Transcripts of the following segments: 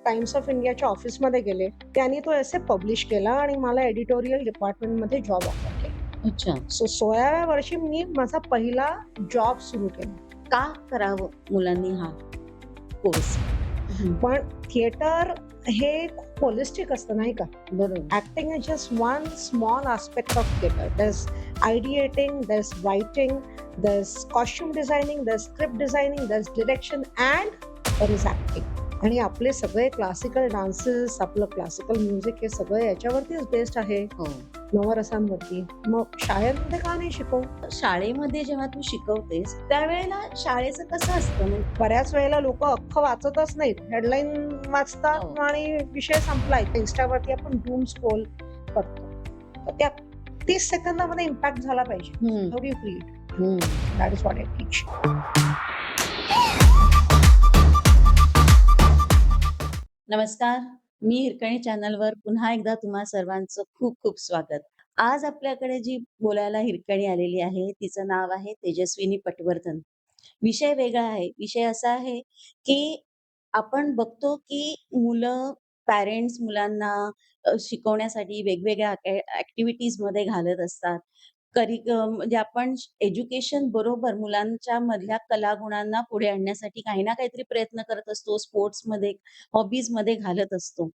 Times of इंडियाच्या ऑफिसमध्ये गेले. त्यांनी तो एसे पब्लिश केला आणि मला एडिटोरियल डिपार्टमेंटमध्ये जॉब ऑफर केला. अच्छा. सो 16व्या वर्षी मी माझा पहिला जॉब सुरू केला. का करावं मुलांनी हा कोर्स? पण थिएटर हे खूप होलिस्टिक असतं नाही का? बरोबर. Acting is just one small aspect of theater. There's ideating, there's writing, there's costume designing, there's script designing, there's direction, and there is acting. आणि आपले सगळे क्लासिकल डान्सेस, आपलं क्लासिकल म्युझिक हे सगळं याच्यावरतीच बेस्ड आहे, हो. नवरसांवरती. मग शाळेमध्ये का नाही शिकवू? शाळेमध्ये जेव्हा तू शिकवतेस त्यावेळेला शाळेचं कसं असतं? म्हणजे बऱ्याच वेळेला लोक अख्खं वाचतच नाहीत, हेडलाईन हो. वाचतात आणि विषय संपलाय. इन्स्टावरती आपण डूम स्क्रोल करतो, तर त्या 30 सेकंदामध्ये इम्पॅक्ट झाला पाहिजे. हम्म. How do you create? हम्म. दॅट इज व्हॉट आय टीच. नमस्कार, मी हिरकणी चॅनलवर पुन्हा एकदा तुम्हा सर्वांचं खूप खूप स्वागत. आज आपल्याकडे जी बोलायला हिरकणी आलेली आहे तिचं नाव आहे तेजस्विनी पटवर्धन. विषय वेगळा आहे. विषय असा आहे की आपण बघतो की मुलं, पॅरेंट्स मुलांना शिकवण्यासाठी वेगवेगळ्या ॲक्टिव्हिटीजमध्ये घालत असतात. म्हणजे आपण एज्युकेशन बरोबर मुलांच्या मधल्या कलागुणांना पुढे आणण्यासाठी काही ना काहीतरी प्रयत्न करत असतो. स्पोर्ट्समध्ये, हॉबीजमध्ये घालत असतो.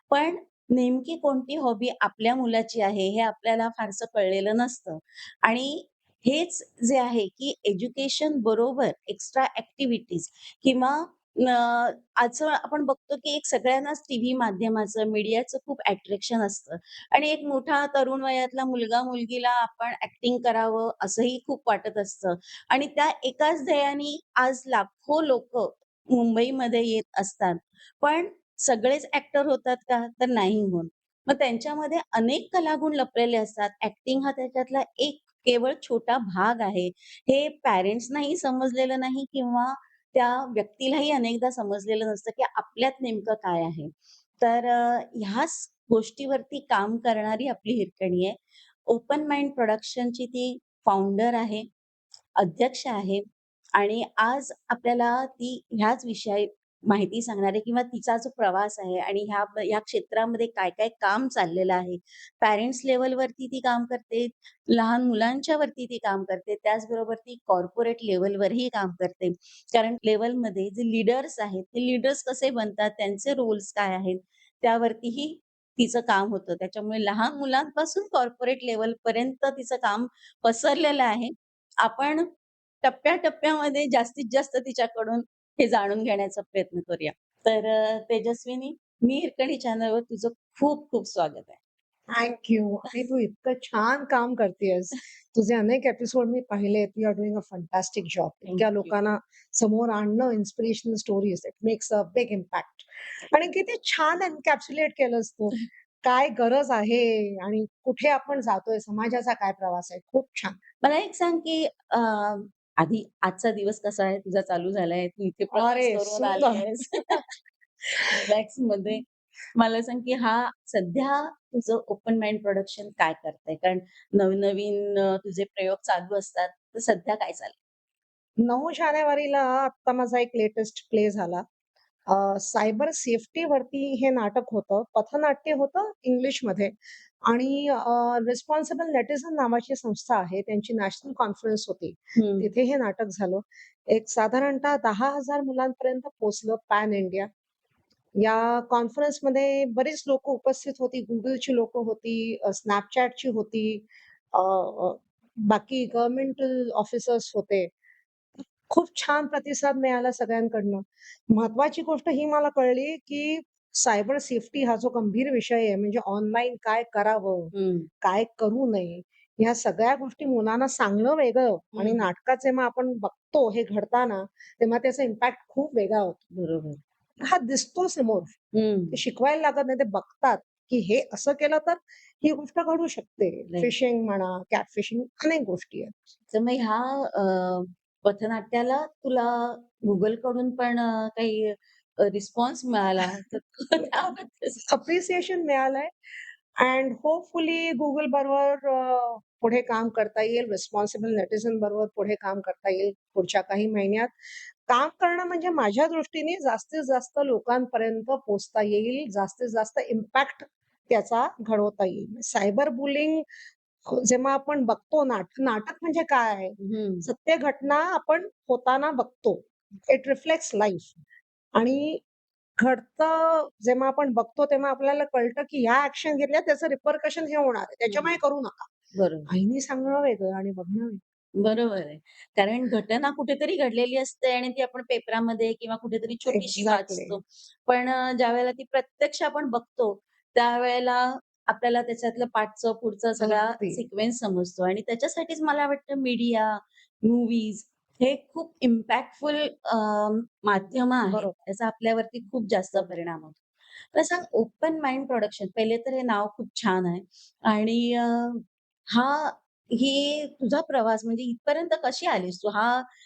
पण नेमकी कोणती हॉबी आपल्या मुलाची आहे हे आपल्याला फारसं कळलेलं नसतं. आणि हेच जे आहे की एज्युकेशन बरोबर एक्स्ट्रा ॲक्टिव्हिटीज किंवा आजचं आपण बघतो की एक सगळ्यांनाच टीव्ही माध्यमाचं, मीडियाचं खूप अट्रॅक्शन असतं. आणि एक मोठा तरुण वयातला मुलगा-मुलगीला आपण ॲक्टिंग करावं असंही खूप वाटत असतं. आणि त्या एकाच ध्येयाने आज लाखो लोकं मुंबईमध्ये येत असतात. पण सगळेच ॲक्टर होतात का? तर नाही होत. मग त्यांच्यामध्ये अनेक कलागुण लपलेले असतात. ॲक्टिंग हा त्याच्यातला एक केवळ छोटा भाग आहे. हे पॅरेंट्सनाही समजलेलं नाही किंवा त्या व्यक्तीलाही अनेकदा समजलेलं नसतं, की आपल्यात नेमकं काय आहे. तर ह्याच गोष्टीवरती काम करणारी आपली हिरकणी आहे. ओपन माइंड प्रोडक्शनची ती फाउंडर आहे, अध्यक्ष आहे आणि आज आपल्याला ती ह्याच विषयी माहिती सांगणार आहे किंवा तिचा जो प्रवास आहे आणि ह्या क्षेत्रामध्ये काय-काय काम चाललेलं आहे. पॅरेंट्स लेव्हलवरती ती काम करते, लहान मुलांच्या वरती ती काम करते, त्याचबरोबर ती कॉर्पोरेट लेव्हलवरही काम करते. कारण लेव्हलमध्ये जे लीडर्स आहेत, ते लीडर्स कसे बनतात, त्यांचे रोल्स काय आहेत, त्यावरतीही तिचं काम होतं. त्याच्यामुळे लहान मुलांपासून कॉर्पोरेट लेव्हलपर्यंत तिचं काम पसरलेलं आहे. आपण टप्प्या-टप्प्यामध्ये जास्तीत जास्त तिच्याकडून हे जाणून घेण्याचा प्रयत्न करूया. तर तेजस्विनी, मी हिरकणी चॅनलवर तुझं खूप खूप स्वागत आहे. Thank you. आणि तू इतकं छान काम करतेयस. तुझे अनेक एपिसोड मी पाहिलेत. You are doing a fantastic job. Thank इतक्या यू. लोकांना समोर आणणं, inspirational stories, it makes a big impact. आणि किती छान एन्कॅप्सुलेट केलंस तू. काय गरज आहे आणि कुठे आपण जातोय, समाजाचा काय प्रवास आहे. खूप छान. मला एक सांग, की आधी आजचा दिवस कसा आहे तुझा चालू झालाय? तू इथे अरे प्रवास करून आली सुंदर. आहेस. रिलॅक्समध्ये. मला सांग, की हा सध्या तुझं ओपन माइंड प्रोडक्शन काय करतंय? कारण नवीन-नवीन तुझे प्रयोग चालू असतात. तर सध्या काय चाललंय? 9 जानेवारीला आत्ता माझा एक लेटेस्ट प्ले झाला. सायबर सेफ्टीवरती हे नाटक होतं. पथनाट्य होतं इंग्लिशमध्ये आणि रिस्पॉन्सिबल नेटिझन नावाची संस्था आहे. त्यांची नॅशनल कॉन्फरन्स होती. हं. तिथे हे नाटक झालं. एक साधारणतः 10,000 मुलांपर्यंत पोहोचलं पॅन इंडिया. या कॉन्फरन्समध्ये बरीच लोकं उपस्थित होती. Googleची लोकं होती, Snapchatची होती, अ, अ, बाकी गव्हर्नमेंटल ऑफिसर्स होते. खूप छान प्रतिसाद मिळाला सगळ्यांकडनं. महत्वाची गोष्ट ही मला कळली, की सायबर सेफ्टी हा जो गंभीर विषय आहे, म्हणजे ऑनलाईन काय करावं, हं. काय करू नये, ह्या सगळ्या गोष्टी मुलांना सांगणं वेगळं आणि हं. नाटकात जेव्हा आपण बघतो हे घडताना, तेव्हा त्याचा इम्पॅक्ट खूप वेगळा होतो. बरोबर. हा दिसतो समोर. हं. ते शिकवायला लागत नाही, ते बघतात, की हे असं केलं तर ही गोष्ट घडू शकते. राइट. फिशिंग म्हणा, कॅटफिशिंग अनेक गोष्टी आहेत. तर मग ह्या पथनाट्याला तुला Googleकडून पण काही रिस्पॉन्स मिळाला तर त्याबद्दल अप्रिसिएशन मिळालंय अँड होपफुली Google बरोबर पुढे काम करता येईल. रिस्पॉन्सिबल नेटिझन बरोबर पुढे काम करता येईल पुढच्या काही महिन्यात. काम करणं म्हणजे माझ्या दृष्टीने जास्तीत जास्त लोकांपर्यंत पोहोचता येईल, जास्तीत जास्त इम्पॅक्ट त्याचा घडवता येईल. सायबर बुलिंग जेव्हा आपण बघतो नाटक म्हणजे काय आहे? हं, सत्य घटना आपण होताना बघतो. इट रिफ्लेक्ट्स लाईफ आणि घडतं जेव्हा आपण बघतो तेव्हा आपल्याला कळतं, की ह्या ॲक्शन घेतल्या त्याचं रिपरकशन हे होणार आहे. त्याच्यामुळे हं. करू नका. बरोबर. आईनी सांगणं वेगळं आणि बघणं वेगळं. बरोबर आहे. कारण घटना कुठेतरी घडलेली असते आणि ती आपण पेपरामध्ये किंवा कुठेतरी छोटीशी एक्झॅक्टली. वाचतो. पण ज्यावेळेला ती प्रत्यक्ष आपण बघतो, त्यावेळेला आपल्याला त्याच्यातलं पाठचं पुढचा सगळा अगदी. सिक्वेन्स समजतो आणि त्याच्यासाठीच मला वाटतं मीडिया, मूव्हीज हे खूप इम्पॅक्टफुल माध्यमं आहेत. बरोबर, त्याचा आपल्यावरती खूप जास्त बरोबर. परिणाम होतो. तर सांग ओपन माइंड प्रोडक्शन पहिले तर हे नाव खूप छान आहे आणि हा ही तुझा प्रवास म्हणजे इथपर्यंत कशी आलीस तू?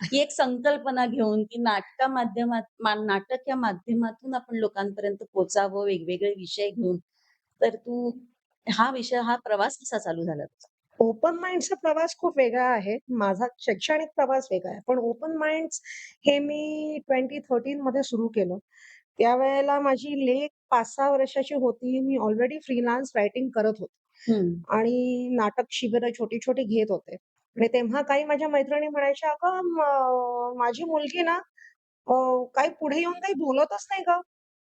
ही एक संकल्पना घेऊन, की नाटक या माध्यमातून आपण लोकांपर्यंत पोहोचावं, वेगवेगळे विषय घेऊन. तर तू हा प्रवास कसा चालू झाला तुझा? ओपन माइंडचा प्रवास खूप वेगळा आहे. माझा शैक्षणिक प्रवास वेगळा आहे. पण ओपन माइंड्स हे मी 2013 मध्ये सुरू केलं. त्यावेळेला माझी लेक 5-6 वर्षाची होती. मी ऑलरेडी फ्रीलान्स रायटिंग करत होते हं, आणि नाटक शिबिरं छोटी-छोटी घेत होते. आणि तेव्हा काही माझ्या मैत्रिणी म्हणायच्या, "अगं माझी मुलगी ना काही पुढे येऊन काही बोलतच नाही गं.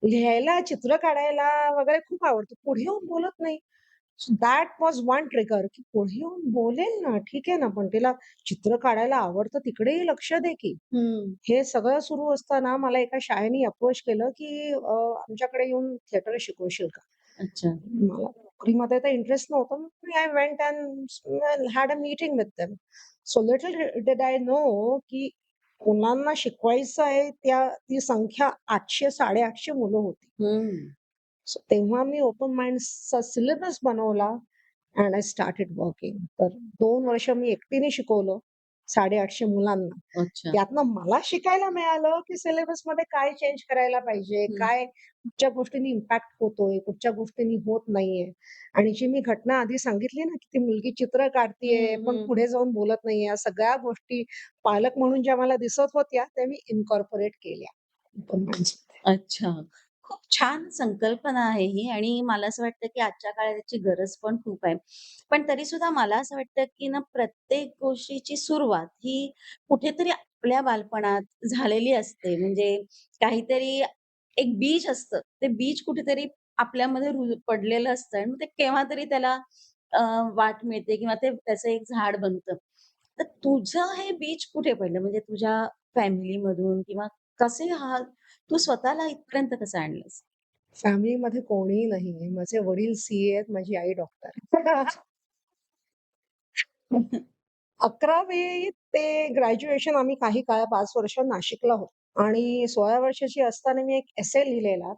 लिहायला, चित्र काढायला वगैरे खूप आवडतं. पुढे येऊन बोलत नाही." So that was one trigger, की पुढे येऊन बोलेल ना, ठीक आहे ना, पण तिला चित्र काढायला आवडतं तिकडेही लक्ष दे की. हं. हे सगळं सुरू असताना मला एका शाळेने अप्रोच केलं, की आमच्याकडे येऊन थिएटर शिकवशील का? अच्छा. मला नोकरीमध्ये तर इंटरेस्ट नव्हता. मग I went and had a meeting with them. So little did I know, की मुलांना शिकवायचं आहे ती संख्या 800 850 मुलं होती. हं. सो तेव्हा मी ओपन माइंड्सचा सिलेबस बनवला अँड आय स्टार्टेड वर्किंग. तर 2 वर्ष मी एकटीने शिकवलं 850 मुलांना. अच्छा. त्यातनं मला शिकायला मिळालं, की सिलेबसमध्ये काय चेंज करायला पाहिजे, हं, काय कुठच्या गोष्टींनी इम्पॅक्ट होतोय, कुठच्या गोष्टींनी होत नाहीये. आणि जी मी घटना आधी सांगितली ना, की ती मुलगी चित्र काढतीये, हं, पण हं. पुढे जाऊन बोलत नाहीये. या सगळ्या गोष्टी पालक म्हणून ज्या मला दिसत होत्या, त्या मी इन्कॉर्पोरेट केल्या. ओपन माइंड्समध्ये. अच्छा. खूप छान संकल्पना आहे ही आणि मला असं वाटतं, की आजच्या काळात याची गरज पण खूप आहे. पण तरीसुद्धा मला असं वाटतं, की ना प्रत्येक गोष्टीची सुरुवात ही कुठेतरी आपल्या बालपणात झालेली असते. म्हणजे काहीतरी एक बीज असतं. ते बीज कुठेतरी आपल्यामध्ये पडलेलं असतं आणि मग ते केव्हातरी त्याला अ, वाट मिळते किंवा त्याचं एक झाड बनतं. तर तुझं हे बीज कुठे पडलं? म्हणजे तुझ्या फॅमिलीमधून किंवा कसे तू स्वतःला इथपर्यंत कसं आणलंस? फॅमिलीमध्ये कोणीही नाहीये. माझे वडील सीए आहेत, माझी आई डॉक्टर आहे. 11वी ते ग्रॅज्युएशन आम्ही काही काळ 5 वर्ष नाशिकला होतो आणि 16 वर्षाची असताना मी एक एसे लिहिलेला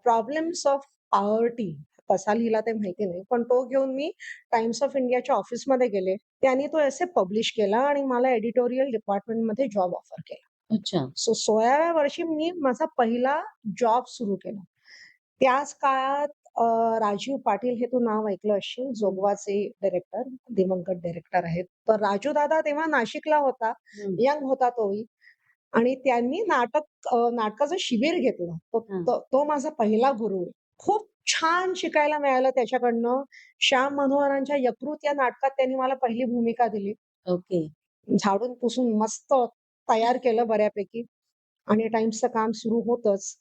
प्रॉब्लेम्स ऑफ पॉवर्टी कसा लिहिला ते माहिती नाही. पण तो घेऊन मी टाइम्स ऑफ इंडियाच्या ऑफिसमध्ये गेले. त्यांनी तो एसे पब्लिश केला आणि मला एडिटोरियल डिपार्टमेंटमध्ये जॉब ऑफर केला. अच्छा. सो 16व्या वर्षी मी माझा पहिला जॉब सुरू केला. त्याच काळात राजीव पाटील हे तू नाव ऐकलं असशील, हं, जोगवाचे डायरेक्टर, दिवंगत डायरेक्टर आहेत. तर राजू दादा तेव्हा नाशिकला होता, हं. यंग होता तोही आणि त्यांनी नाटकाचं शिबिर घेतलं. तो हां. तो तो माझा पहिला गुरु आहे. खूप छान शिकायला मिळालं त्याच्याकडनं. श्याम मनोहरांच्या यकृत या नाटकात त्यांनी मला पहिली भूमिका दिली. ओके. झाडून पुसून मस्त तयार केलं बऱ्यापैकी आणि टाइम्सचं काम सुरू होतंच.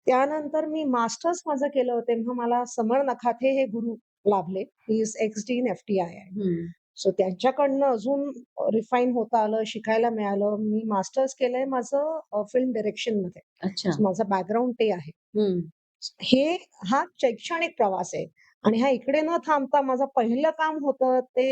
त्यानंतर मी मास्टर्स माझं केलं तेव्हा मला समर नखाते हे गुरु लाभले. He is x-D in F-T-I आहे. हं. सो त्यांच्याकडनं अजून रिफाईन होता आलं, शिकायला मिळालं. मी मास्टर्स केलंय माझं फिल्म डायरेक्शनमध्ये. अच्छा. सो माझं बॅकग्राऊंड ते आहे. हं. हे हा शैक्षणिक प्रवास आहे आणि हा इकडे न थांबता माझं पहिलं काम होतं ते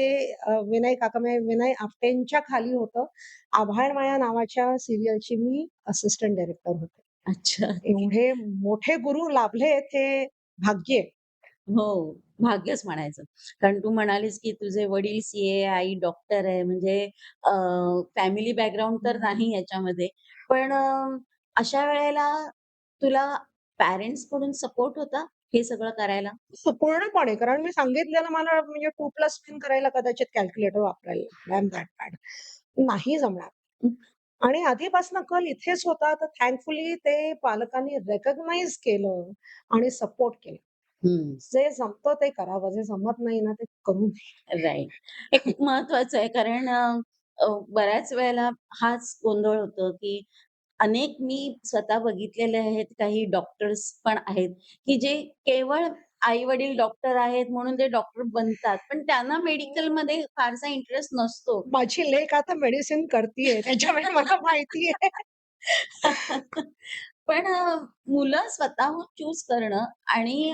विनय काकामय विनय आपटेंच्या खाली होतं. आभाळमाया नावाच्या सीरियलची मी असिस्टंट डायरेक्टर होते. अच्छा. एवढे मोठे गुरु लाभलेत हे भाग्य आहे. हो, भाग्यच म्हणायचं. कारण तू म्हणालीस, की तुझे वडील सीए, आई डॉक्टर आहे. म्हणजे फॅमिली बॅकग्राऊंड तर नाही याच्यामध्ये. पण अशा वेळेला तुला पॅरेंट्सकडून सपोर्ट होता हे सगळं करायला? पूर्णपणे कारण मी सांगितलेलं मला म्हणजे 2+3 करायला कदाचित कॅल्क्युलेटर वापरायला लागला. I am that bad. नाही जमणार. आणि आधीपासून कल इथेच होता, तर थँकफुली ते पालकांनी रिकॉग्नाइज केलं आणि सपोर्ट केला. हं. जे जमतं ते करावं, जे जमत नाही ना, ते करू नये. राइट. हे खूप महत्वाचं आहे कारण अ, अ, बऱ्याच वेळेला हाच गोंधळ होतो, की अनेक मी स्वतः बघितलेले आहेत, काही डॉक्टर्स पण आहेत, की जे केवळ आई-वडील डॉक्टर आहेत म्हणून ते डॉक्टर बनतात. पण त्यांना मेडिकलमध्ये फारसा इंटरेस्ट नसतो. माझी लेक आता मेडिसिन करतीये, त्याच्यामुळे मला माहिती आहे. पण मुलं स्वतःहून चूज करणं आणि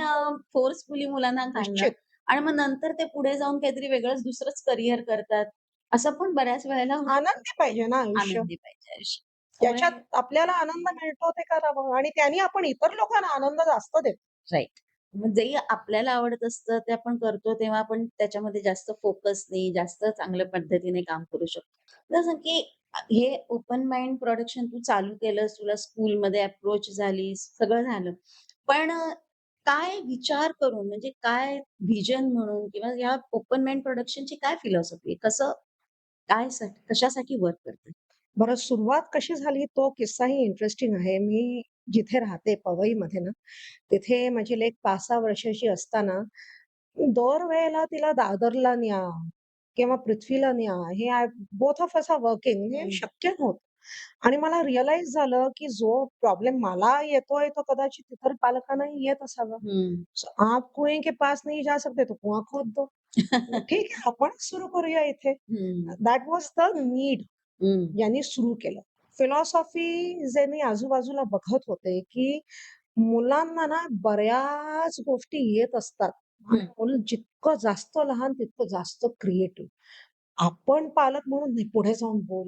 फोर्सफुली मुलांना घालणं निश्चित. आणि मग नंतर ते पुढे जाऊन काहीतरी वेगळंच दुसरंच करियर करतात. असं पण बऱ्याच वेळेला होतं. आनंदी पाहिजे ना आयुष्य. आनंदी पाहिजे आयुष्य. त्यामुळे ज्याच्यात आपल्याला आनंद मिळतो ते करावं आणि त्याने आपण इतर लोकांना आनंद जास्त देतो. राइट. मग जे आपल्याला आवडत असतं ते आपण करतो तेव्हा आपण त्याच्यामध्ये जास्त फोकसनी, जास्त चांगल्या पद्धतीने काम करू शकतो. जसं की हे ओपन माइंड प्रोडक्शन तू चालू केलंस, तुला स्कूलमध्ये अप्रोच झाली, सगळं झालं. पण काय विचार करून म्हणजे काय व्हिजन म्हणून किंवा या ओपन माइंड प्रोडक्शनची काय फिलॉसॉफी आहे? कसं, काय कशासाठी वर्क करतात? बरं सुरुवात कशी झाली तो किस्साही इंटरेस्टिंग आहे. मी जिथे राहते पवईमध्ये ना, तिथे माझी लेक 5-6 वर्षाची असताना दरवेळेला तिला दादरला न्या किंवा पृथ्वीला न्या. हे both of us are working हे हं, शक्य नव्हतं. आणि मला रिअलाईज झालं, की जो प्रॉब्लेम मला येतोय तो कदाचित इतर पालकांनाही येत असावा. हं. सो आप कुएं के पास नहीं जा सकते तो कुआं खोद दो. ठीक आहे, आपणच सुरू करूया इथे. हं, दॅट वॉज द नीड. हं, यांनी सुरू केलं. फिलॉसॉफी जे मी आजूबाजूला बघत होते, की मुलांना ना बऱ्याच गोष्टी येत असतात आणि हं, मुलं जितकं जास्त लहान तितकं जास्त क्रिएटिव्ह. आपण पालक म्हणून नाही, पुढे जाऊन बोल.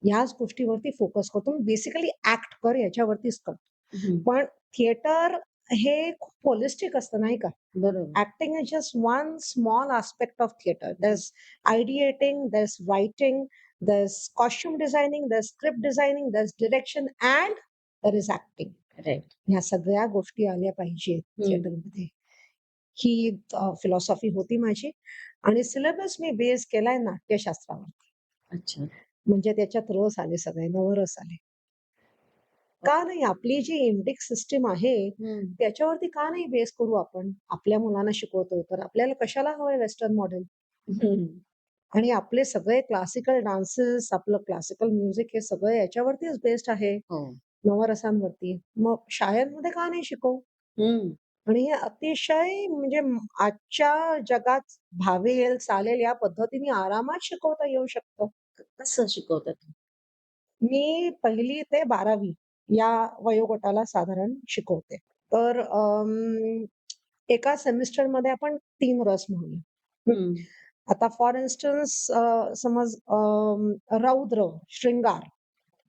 याच गोष्टीवरती फोकस करतो. बेसिकली ॲक्ट कर याच्यावरतीच करतो. हं. पण थिएटर हे खूप होलिस्टिक असतं नाही का? बरोबर. Acting is just one small aspect of theater. हं, There's ideating, there's writing, there's costume designing, there's script designing, there's direction, and there is acting. Right. ह्या सगळ्या गोष्टी आल्या पाहिजेत हं. थिएटरमध्ये. ही फिलॉसॉफी होती माझी आणि सिलेबस मी बेस केलाय नाट्यशास्त्रावर. अच्छा. म्हणजे त्याच्यात रस आले सगळे, नवरस आले. का नाही आपली जी इंडिक सिस्टम आहे, हं, त्याच्यावरती का नाही बेस करू आपण? आपल्या मुलांना शिकवतोय तर आपल्याला कशाला हवंय वेस्टर्न मॉडेल? हं. आणि आपले सगळे क्लासिकल डान्सेस, आपलं क्लासिकल म्युझिक हे सगळं याच्यावरतीच बेस्ड आहे, हो. नवरसांवरती. मग शाळांमध्ये का नाही शिकवू? हं. आणि हे अतिशय म्हणजे आजच्या जगात भावेल, चालेल या पद्धतीने आरामात शिकवता येऊ शकतं. कसं शिकवतात? मी 1ली ते 12वी या वयोगटाला साधारण शिकवते. तर एका सेमिस्टरमध्ये आपण 3 रस म्हणूया. हं. हं, आता फॉर इन्स्टन्स समज रौद्र, शृंगार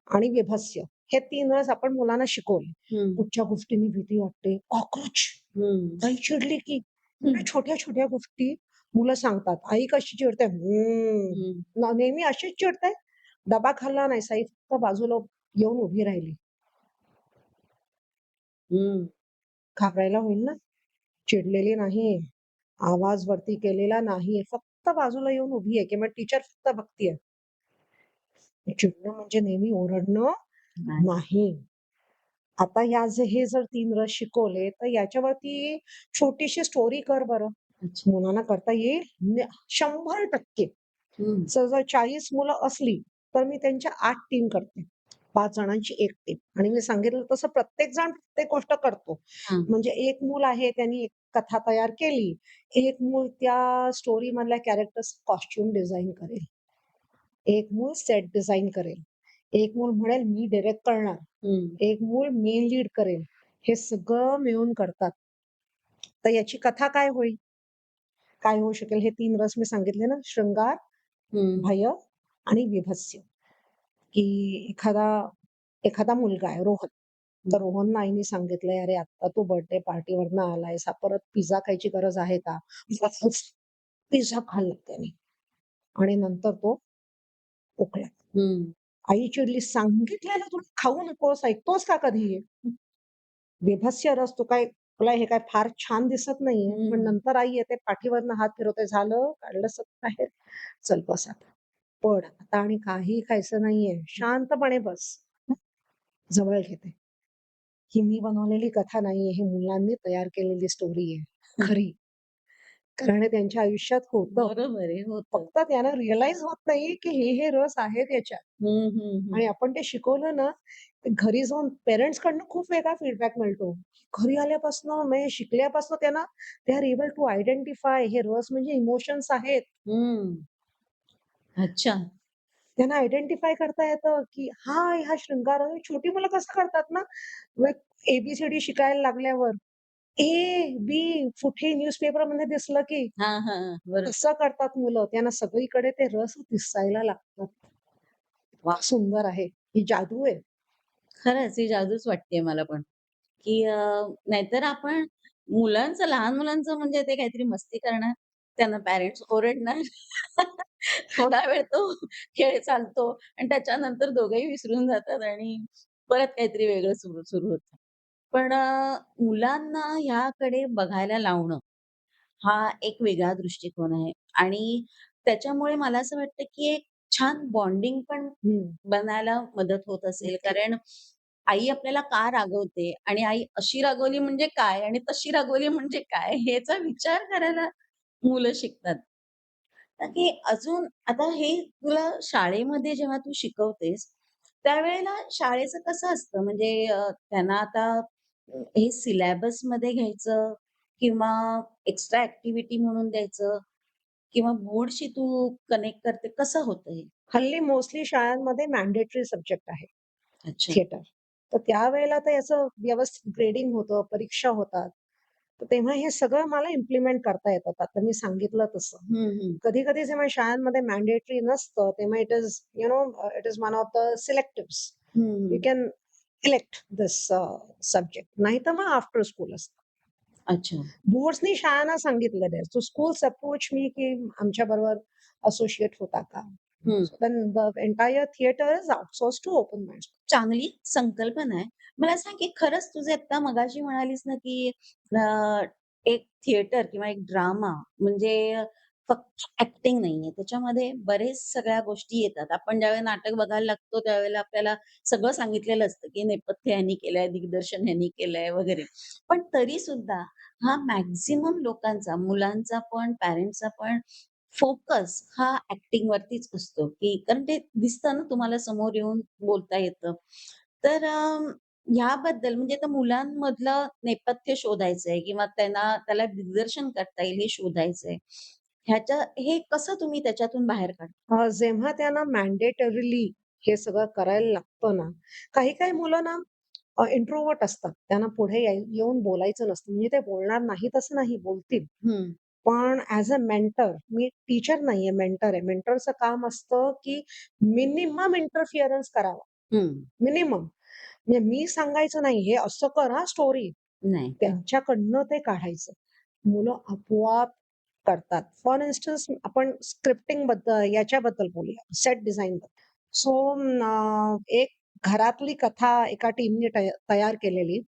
आणि विभत्स्य हे 3 रस आपण मुलांना शिकवले. हं, कुठच्या गोष्टींनी भीती वाटते? कॉकरोच. हं, आई चिडली की हं, एवढ्या छोट्या-छोट्या गोष्टी मुलं सांगतात. आई कशी चिडते? हं, नेहमी अशीच चिडते? डबा खाल्ला नाही. साई फक्त बाजूला येऊन उभी राहिली. हं, घाबरायला होईल ना? चिडलेली नाहीये. आवाज वरती केलेला नाहीये. फक्त बाजूला येऊन उभी आहे किंवा टीचर फक्त बघतीये. चिडणं म्हणजे नेहमी ओरडणं नाही. नाही. आता हे जर 3 रस शिकवले, तर याच्यावरती छोटीशी स्टोरी कर बरं. अच्छा. मुलांना करता येईल? 100% हं, जर 40 मुलं असली, तर मी त्यांच्या 8 टीम करते. 5 जणांची 1 टीम आणि मी सांगितलं तसं प्रत्येक जण प्रत्येक गोष्ट करतो. हां. म्हणजे एक मूल आहे त्यांनी एक कथा तयार केली. एक मूल त्या स्टोरी मधल्या कॅरेक्टर्स कॉस्ट्यूम डिझाइन करेल. एक मूल सेट डिझाइन करेल. एक मूल म्हणेल मी डायरेक्ट करणार. हं, एक मूल मेन लीड करेल. हे सगळं मिळून करतात. तर याची कथा काय होईल? काय होऊ शकेल? हे 3 रस मी सांगितले ना, शृंगार, हं, भय आणि विभत्स्य, की एखादा एखादा मुलगा आहे रोहन. हं, तर रोहनला आईने सांगितलंय, "अरे आत्ता तू बर्थडे पार्टीवरनं आलायस, हा परत पिझ्झा खायची गरज आहे का?" पिझ्झा खाल्ला त्याने आणि नंतर तो उकळला. हं, आई चिडली, "सांगितलेलं तुला खाऊ नकोस, ऐकतोस का कधी?" "बीभत्स्य रस तू काय तुला हे काय फार छान दिसत नाहीये." पण हं. नंतर आई येते पाठीवरनं हात फिरवते, "झालं, काढलं सगळं बाहेर. चल बस आता." पण आता आणि काही खायचं नाहीये. शांतपणे बस. जवळ घेते. ही मी बनवलेली कथा नाहीये. ही मुलांनी तयार केलेली स्टोरी आहे. खरी. कारण हे त्यांच्या आयुष्यात होतं. बरोबर आहे, होतं. फक्त त्यांना रिअलाईज होत नाही, की हे रस आहेत याच्यात. हं, हं, हं. आणि आपण ते शिकवलं ना, ते घरी जाऊन पेरेंट्सकडनं खूप वेगळा फीडबॅक मिळतो. घरी आल्यापासनं म्हणजे शिकल्यापासनं त्यांना they are able to identify हे रस म्हणजे इमोशन्स आहेत. हं. अच्छा. त्यांना आयडेंटिफाय करता येतं, की हा शृंगार आहे. छोटी मुलं कसं करतात ना, ए शिकायला लागल्यावर ए, बी कुठे न्यूजपेपरमध्ये दिसलं, की हां, हां. बरोबर. तसं करतात मुलं. त्यांना सगळीकडे ते रस दिसायला लागतात. वाह! इतकं सुंदर आहे. ही जादू आहे. खरंच ही जादूच वाटते मला पण, की नाहीतर आपण मुलांचं, लहान मुलांचं म्हणजे ते काहीतरी मस्ती करणार, त्यांना पॅरेंट्स ओरडणार. थोडा वेळ तो खेळ चालतो आणि त्याच्यानंतर दोघंही विसरून जातात आणि परत काहीतरी वेगळं सुरू सुरू होतं. पण मुलांना ह्याकडे बघायला लावणं, हा एक वेगळा दृष्टिकोन आहे आणि त्याच्यामुळे मला असं वाटतं, की एक छान बॉन्डिंग पण हं. बनायला मदत होत असेल. नक्कीच. कारण आई आपल्याला का रागवते आणि आई अशी रागवली म्हणजे काय आणि तशी रागवली म्हणजे काय ह्याचा विचार करायला मुलं शिकतात. तर की अजून आता हे तुला शाळेमध्ये जेव्हा तू शिकवतेस, त्यावेळेला शाळेचं कसं असतं? म्हणजे त्यांना आता हे सिलॅबसमध्ये घ्यायचं किंवा एक्स्ट्रा ॲक्टिव्हिटी म्हणून द्यायचं किंवा बोर्डशी तू कनेक्ट करते, कसं होतं हे? हल्ली मोस्टली शाळांमध्ये मॅन्डेटरी सब्जेक्ट आहे अच्छा. थिएटर. तर त्यावेळेला तर याचं व्यवस्थित ग्रेडिंग होतं, परीक्षा होतात. तर तेव्हा हे सगळं मला इम्प्लिमेंट करता येतं. आता मी सांगितलं तसं. हं, हं. कधी-कधी जेव्हा शाळांमध्ये मॅन्डेटरी नसतं, तेव्हा it is one of the selectives. हं, यू हं. Can select this subject. नाहीतर मग आफ्टर स्कूल असतं. अच्छा. बोर्ड्सनी शाळांना सांगितलेलं आहे. सो स्कूल्स अप्रोच मी, की आमच्याबरोबर असोसिएट होता का? हं. So then the entire theatre is outsourced to open mind. चांगली संकल्पना आहे. मला सांग, की खरंच तुझे आता मगाशी म्हणालीस ना, की अ, एक थिएटर किंवा एक ड्रामा म्हणजे फक्त ॲक्टिंग नाहीये. त्याच्यामध्ये बरेच सगळ्या गोष्टी येतात. आपण ज्यावेळेला नाटक बघायला लागतो, त्यावेळेला आपल्याला सगळं सांगितलेलं असतं, की नेपथ्य ह्यानी केलंय, दिग्दर्शन ह्यानी केलंय वगैरे. पण तरीसुद्धा हा मॅक्सिमम लोकांचा, मुलांचा पण, पॅरेंट्सचा पण फोकस हा ॲक्टिंगवरतीच असतो, की कारण ते दिसतं ना तुम्हाला समोर येऊन बोलता येतं. तर ह्याबद्दल म्हणजे त्या मुलांमधलं नेपथ्य शोधायचंय किंवा त्याला दिग्दर्शन करता येईल हे शोधायचंय. हे कसं तुम्ही त्याच्यातून बाहेर काढता? जेव्हा त्यांना मॅन्डेटरीली हे सगळं करायला लागतं ना, काही-काही मुलं ना इंट्रोव्हर्ट असतात. त्यांना पुढे येऊन बोलायचं नसतं. म्हणजे ते बोलणार नाहीत असं नाही, बोलतील. हं, पण as a mentor, me teacher नाहीये, मेंटर आहे. मेंटरचं काम असतं, की मिनिमम इंटरफिअरन्स करावा. हं. मिनिमम. म्हणजे मी सांगायचं नाही, हे असं कर स्टोरी. नाही. त्यांच्याकडनं ते काढायचं. मुलं आपोआप करतात. फॉर इन्स्टन्स आपण स्क्रिप्टिंगबद्दल याच्याबद्दल बोलूया, सेट डिझाइनबद्दल. सो एक घरातली कथा एका टीमने तयार केलेली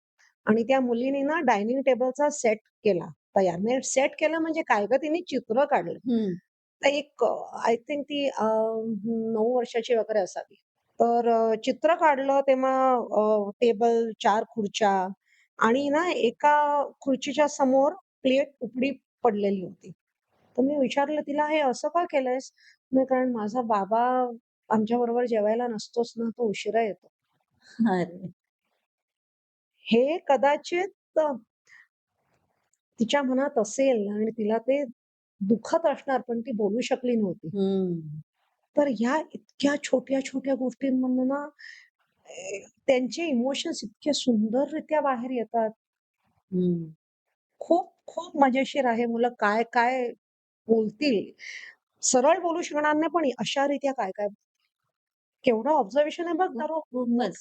आणि त्या मुलीने ना डायनिंग टेबलचा सेट केला तयार. म्हणजे सेट केलं म्हणजे काय गं, तिने चित्र काढलं. हं, तर एक आय थिंक ती 9 वर्षाची वगैरे असावी. तर चित्र काढलं तेव्हा टेबल, 4 खुर्च्या आणि ना एका खुर्चीच्या समोर प्लेट उपडी पडलेली होती. तर मी विचारलं तिला, "हे असं का केलंयस?" म्हणे, "कारण माझा बाबा आमच्याबरोबर जेवायला नसतोच ना, तो उशिरा येतो." अरे! हे कदाचित तिच्या मनात असेल आणि तिला ते दुखत असणार, पण ती बोलू शकली नव्हती. हं, तर ह्या इतक्या छोट्या-छोट्या गोष्टींमधनं ना त्यांचे इमोशन्स इतके सुंदररित्या बाहेर येतात. हं. खूप खूप मजेशीर आहे. मुलं काय-काय बोलतील. सरळ बोलू शकणार नाही, पण अशा रीत्या काय-काय केवढं ऑब्झर्वेशन आहे बघ खूप दररोज. खूपच.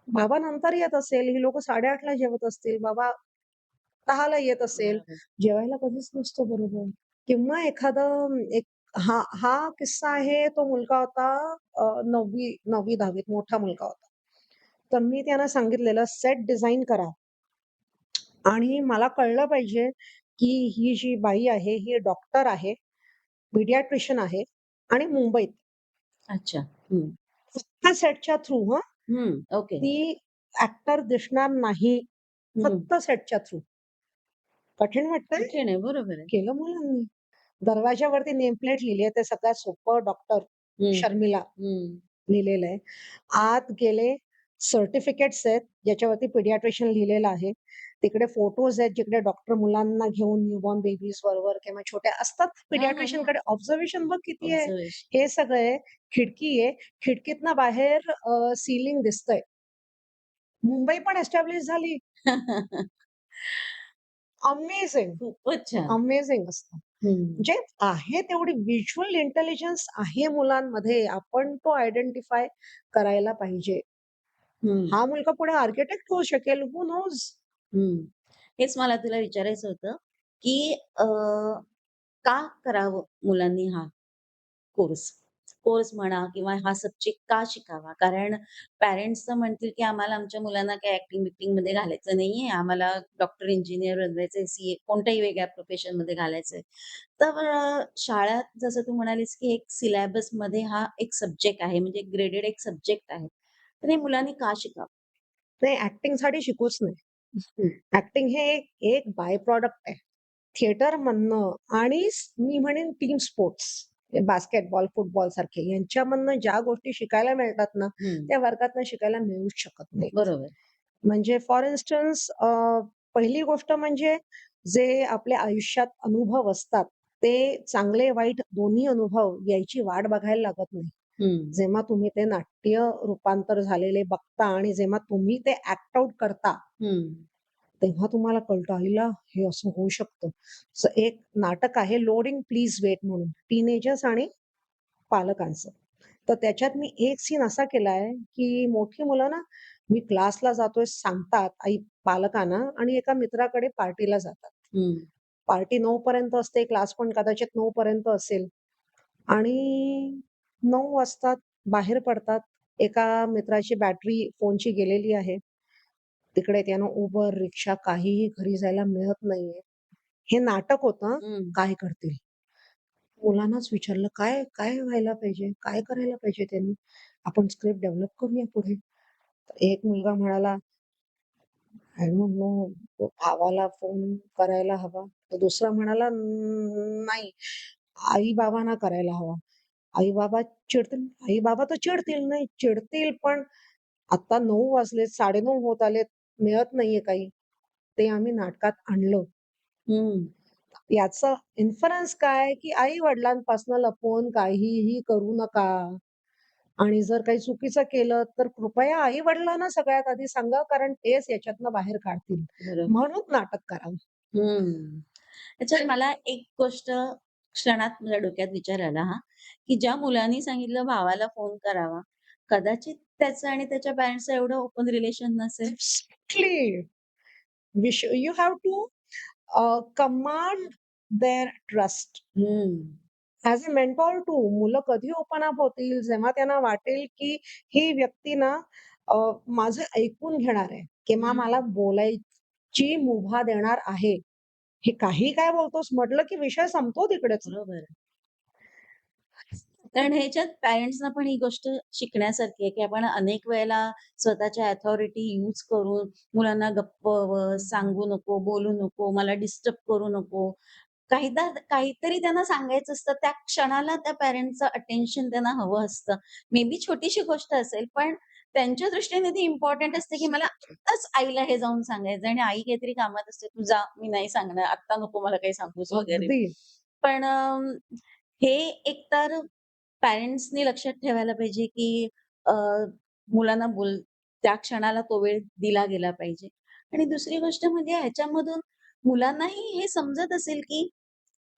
बाबा नंतर येत असेल, ही लोकं 8:30 ला जेवत असतील, बाबा 10 ला येत असेल, बरोबर. जेवायला कधीच नसतो बरोबर. किंवा एक हा किस्सा आहे, तो मुलगा होता 9वी-10वीत मोठा मुलगा होता. तर मी त्यांना सांगितलेलं सेट डिझाइन करा आणि मला कळलं पाहिजे, की ही जी बाई आहे, ही डॉक्टर आहे, पिडियाट्रिशियन आहे आणि मुंबईत. अच्छा. हं. फक्त सेटच्या थ्रू हं. हं. ओके. ती ॲक्टर दिसणार नाही. हं. फक्त सेटच्या थ्रू. कठीण वाटतंय? कठीण आहे. बरोबर आहे. केलं मुलांनी. दरवाजावरती नेम प्लेट लिहिली आहे. ते सगळ्यात सोपं डॉक्टर हं. शर्मिला हं. लिहिलेलं आहे. आत गेले, सर्टिफिकेट्स आहेत, ज्याच्यावरती पिडियाट्रिशियन लिहिलेलं आहे. तिकडे फोटोज आहेत, जिकडे डॉक्टर मुलांना घेऊन न्यूबॉर्न बेबीज बरोबर किंवा छोट्या असतात हां, हां, हां. पिडियाट्रिशियनकडे ऑब्झर्वेशन बघ किती आहे. ऑब्झर्वेशन. हे सगळं आहे. खिडकी आहे. खिडकीतनं बाहेर सीलिंग दिसतंय. मुंबई पण एस्टॅब्लिश झाली. अमेझिंग, खूपच छान. अमेझिंग असतं. हं. म्हणजे आहे तेवढी व्हिज्युअल इंटेलिजन्स आहे मुलांमध्ये. आपण तो आयडेंटिफाय करायला पाहिजे. हं. हा मुलगा पुढे आर्किटेक्ट होऊ शकेल, हू नोज? हं. हेच मला तुला विचारायचं होतं, की का करावं मुलांनी हा कोर्स? कोर्स म्हणा किंवा हा सब्जेक्ट का शिकावा? कारण पॅरेंट्स तर म्हणतील, की आम्हाला आमच्या मुलांना काही ॲक्टिंग-बिक्टिंगमध्ये घालायचं नाहीये. आम्हाला डॉक्टर, इंजिनिअर बनवायचंय, सीए कोणत्याही वेगळ्या प्रोफेशनमध्ये घालायचंय. तर शाळेत जसं तू म्हणालीस, की एक सिलॅबसमध्ये हा एक सब्जेक्ट आहे, म्हणजे ग्रेडेड एक सब्जेक्ट आहे. तर हे मुलांनी का शिकावं? नाही ॲक्टिंगसाठी शिकूच नाही. हं, ॲक्टिंग हे एक एक बाय प्रॉडक्ट आहे. थिएटर म्हणणं आणि मी म्हणेन टीम स्पोर्ट्स, बास्केटबॉल, फुटबॉल सारखे यांच्यामधनं ज्या गोष्टी शिकायला मिळतात ना, हं. त्या वर्गातनं शिकायला मिळूच शकत नाहीत. बरोबर. म्हणजे फॉर इन्स्टन्स पहिली गोष्ट म्हणजे जे आपल्या आयुष्यात अनुभव असतात, ते चांगले वाईट दोन्ही अनुभव यायची वाट बघायला लागत नाही. हं, जेव्हा तुम्ही ते नाट्य रूपांतर झालेले बघता आणि जेव्हा तुम्ही ते ॲक्ट आउट करता, हं, तेव्हा तुम्हाला कळतं, "आईला हे असं होऊ शकतं." एक नाटक आहे लोडिंग प्लीज वेट म्हणून टीनेजर्स आणि पालकांचं. तर त्याच्यात मी एक सीन असा केलाय, की मोठी मुलं ना, मी क्लासला जातोय सांगतात पालकांना आणि एका मित्राकडे पार्टीला जातात. हं, पार्टी 9 पर्यंत असते, क्लास पण कदाचित 9 पर्यंत असेल आणि 9 वाजतात, बाहेर पडतात. एका मित्राची बॅटरी फोनची गेलेली आहे. तिकडे त्यांना Uber, रिक्षा काहीही घरी जायला मिळत नाहीये. हे नाटक होतं. हं, काय करतील? मुलांनाच विचारलं, "काय काय व्हायला पाहिजे? काय करायला पाहिजे त्यांनी? आपण स्क्रिप्ट डेव्हलप करूया पुढे." तर एक मुलगा म्हणाला, "आय डोंट नो, भावाला फोन करायला हवा." तर दुसरा म्हणाला, नाही, आई-बाबांना करायला हवा." आई-बाबा चिडतील. आई-बाबा तर चिडतील. नाही चिडतील, पण आता 9 वाजलेत, 9:30 होत आलेत, मिळत नाहीये काही. ते आम्ही नाटकात आणलं. हं. याचा इन्फरन्स काय, की आई-वडिलांपासून लपवून काहीही करू नका आणि जर काही चुकीचं केलं, तर कृपया आई-वडिलांना सगळ्यात आधी सांगा, कारण तेच याच्यातनं बाहेर काढतील. बरोबर. म्हणून नाटक करावं. हं. त्याच्यात मला एक गोष्ट क्षणात माझ्या डोक्यात विचार आला हां, की ज्या मुलांनी सांगितलं भावाला फोन करावा, कदाचित त्याचं आणि त्याच्या पॅरेंट्सचं एवढं ओपन रिलेशन नसेल. Exactly. You have to command their trust. हं, ॲज अ मेंटॉर टू मुलं कधी ओपन अप होतील, जेव्हा त्यांना वाटेल, की ही व्यक्ती ना अ, माझं ऐकून घेणार आहे किंवा मला हं. बोलायची मुभा देणार आहे. हे काही काय बोलतोस म्हटलं, की विषय संपतो तिकडेच. बरोबर. कारण ह्याच्यात पॅरेंट्सना पण ही गोष्ट शिकण्यासारखी आहे, की आपण अनेक वेळेला स्वतःच्या अथॉरिटी यूज करून मुलांना गप्प बस, सांगू नको, बोलू नको, मला डिस्टर्ब करू नको. काहीतरी त्यांना सांगायचं असतं. त्या क्षणाला त्या पॅरेंटचं अटेन्शन त्यांना हवं असतं. मे बी छोटीशी गोष्ट असेल, पण त्यांच्या दृष्टीने ती इम्पोर्टंट असते, की मला आत्ताच आईला हे जाऊन सांगायचं आणि आई काहीतरी कामात असते, "तू जा, मी नाही सांगणार. आत्ता नको मला काही सांगूस" वगैरे. अगदी. पण हे एकतर पॅरेंट्सनी लक्षात ठेवायला पाहिजे, की अ, मुलांना त्या क्षणाला तो वेळ दिला गेला पाहिजे. आणि दुसरी गोष्ट म्हणजे ह्याच्यामधून मुलांनाही हे समजत असेल, की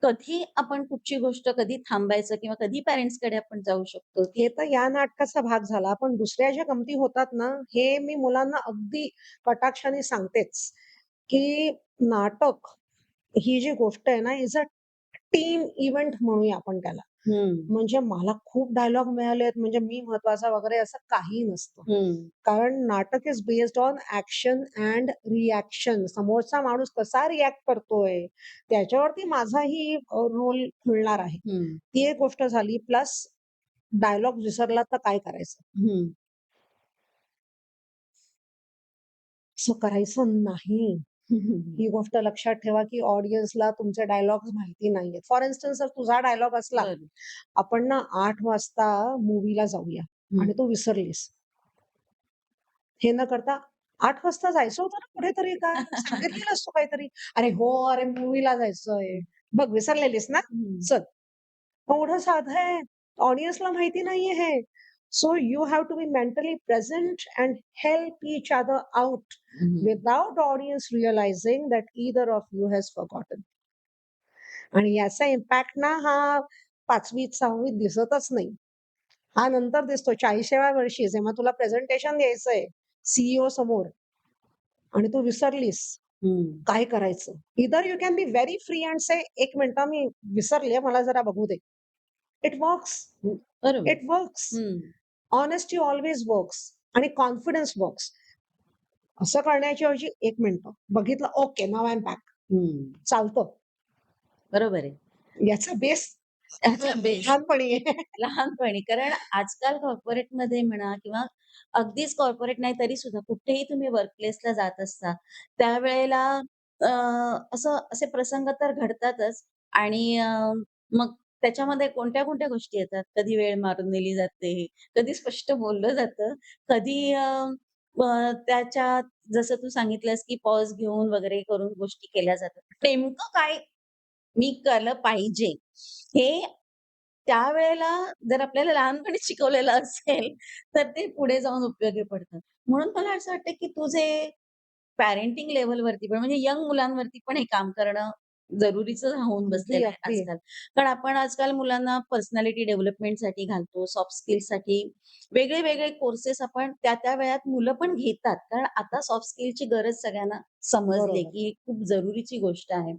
कधी आपण कुठची गोष्ट कधी थांबायचं किंवा कधी पॅरेंट्सकडे आपण जाऊ शकतो, हे की तर या नाटकाचा भाग झाला. पण दुसऱ्या ज्या गमती होतात ना, हे मी मुलांना अगदी कटाक्षाने सांगतेच, की नाटक ही जी गोष्ट आहे ना, इज अ टीम इव्हेंट म्हणूया आपण त्याला. हं, म्हणजे मला खूप डायलॉग मिळालेत, म्हणजे मी महत्वाचा वगैरे असं काही नसतं. हं, कारण नाटक is based on action and reaction. समोरचा माणूस कसा रिॲक्ट करतोय, त्याच्यावरती माझाही रोल खुलणार आहे. हं, ती एक गोष्ट झाली. प्लस डायलॉग विसरला तर काय करायचं? हं, असं करायचं नाही. हं, हं, ही गोष्ट लक्षात ठेवा, की ऑडियन्सला तुमचे डायलॉग्स माहिती नाहीयेत. फॉर इन्स्टन्स जर तुझा डायलॉग असला, बरं. आपण ना 8 वाजता मूव्हीला जाऊया हं, आणि तू विसरलीस. हे न करता 8 वाजता जायचं होतं ना कुठेतरी का? सांगितलेलंस तू काहीतरी. अरे हो, अरे मूव्हीला जायचंय. बघ विसरलेलीस ना? हं, चल. एवढं साधं आहे. ऑडियन्सला माहिती नाहीये हे. So you have to be mentally present and help each other out हं, without audience realizing that either of you has forgotten. आणि याचा इम्पॅक्ट ना हा 5वीत 6वीत दिसतच नाही. हा नंतर दिसतो 40व्या वर्षी जेव्हा तुला प्रेझेंटेशन द्यायचंय समोर आणि तू विसरलीस. हं. काय करायचं? Either you can be very free and say, "1 minute मी विसरले, मला जरा बघू दे." It works. बरोबर. It works. हं, हॉनेस्टी ऑल्वेज वर्क्स आणि कॉन्फिडन्स वर्क्स. असं करण्याच्या ऐवजी 1 मिनिट बघितलं, okay, now I am back. हं. चालतं. बरोबर आहे. याचा बेस अच्छा बेस. लहानपणी आहे. लहानपणी. कारण आजकाल कॉर्पोरेटमध्ये म्हणा किंवा अगदीच कॉर्पोरेट नाही तरी सुद्धा कुठेही तुम्ही वर्कप्लेसला जात असता, त्यावेळेला अ, असे प्रसंग तर घडतातच आणि मग त्याच्यामध्ये कोणत्या-कोणत्या गोष्टी येतात. कधी वेळ मारून नेली जाते, कधी स्पष्ट बोललं जातं, कधी त्याच्यात जसं तू सांगितलंस, की पॉज घेऊन वगैरे करून गोष्टी केल्या जातात. नेमकं काय मी केलं पाहिजे, हे त्यावेळेला जर आपल्याला लहानपणी शिकवलेलं असेल, तर ते पुढे जाऊन उपयोगी पडतं. म्हणून मला असं वाटतं, की तू जे पॅरेंटिंग लेव्हलवरती पण म्हणजे यंग मुलांवरती पण हे काम करणं जरुरीचं होऊन अगदी, बसलेलं आहे अगदी. आजकाल. कारण आपण आजकाल मुलांना पर्सनॅलिटी डेव्हलपमेंटसाठी घालतो, सॉफ्ट स्किल्ससाठी वेगळे-वेगळे कोर्सेस आपण त्या-त्या वयात मुलं पण घेतात. कारण आता सॉफ्ट स्किलची गरज सगळ्यांना समजली, बरोबर. की ही खूप जरुरीची गोष्ट आहे.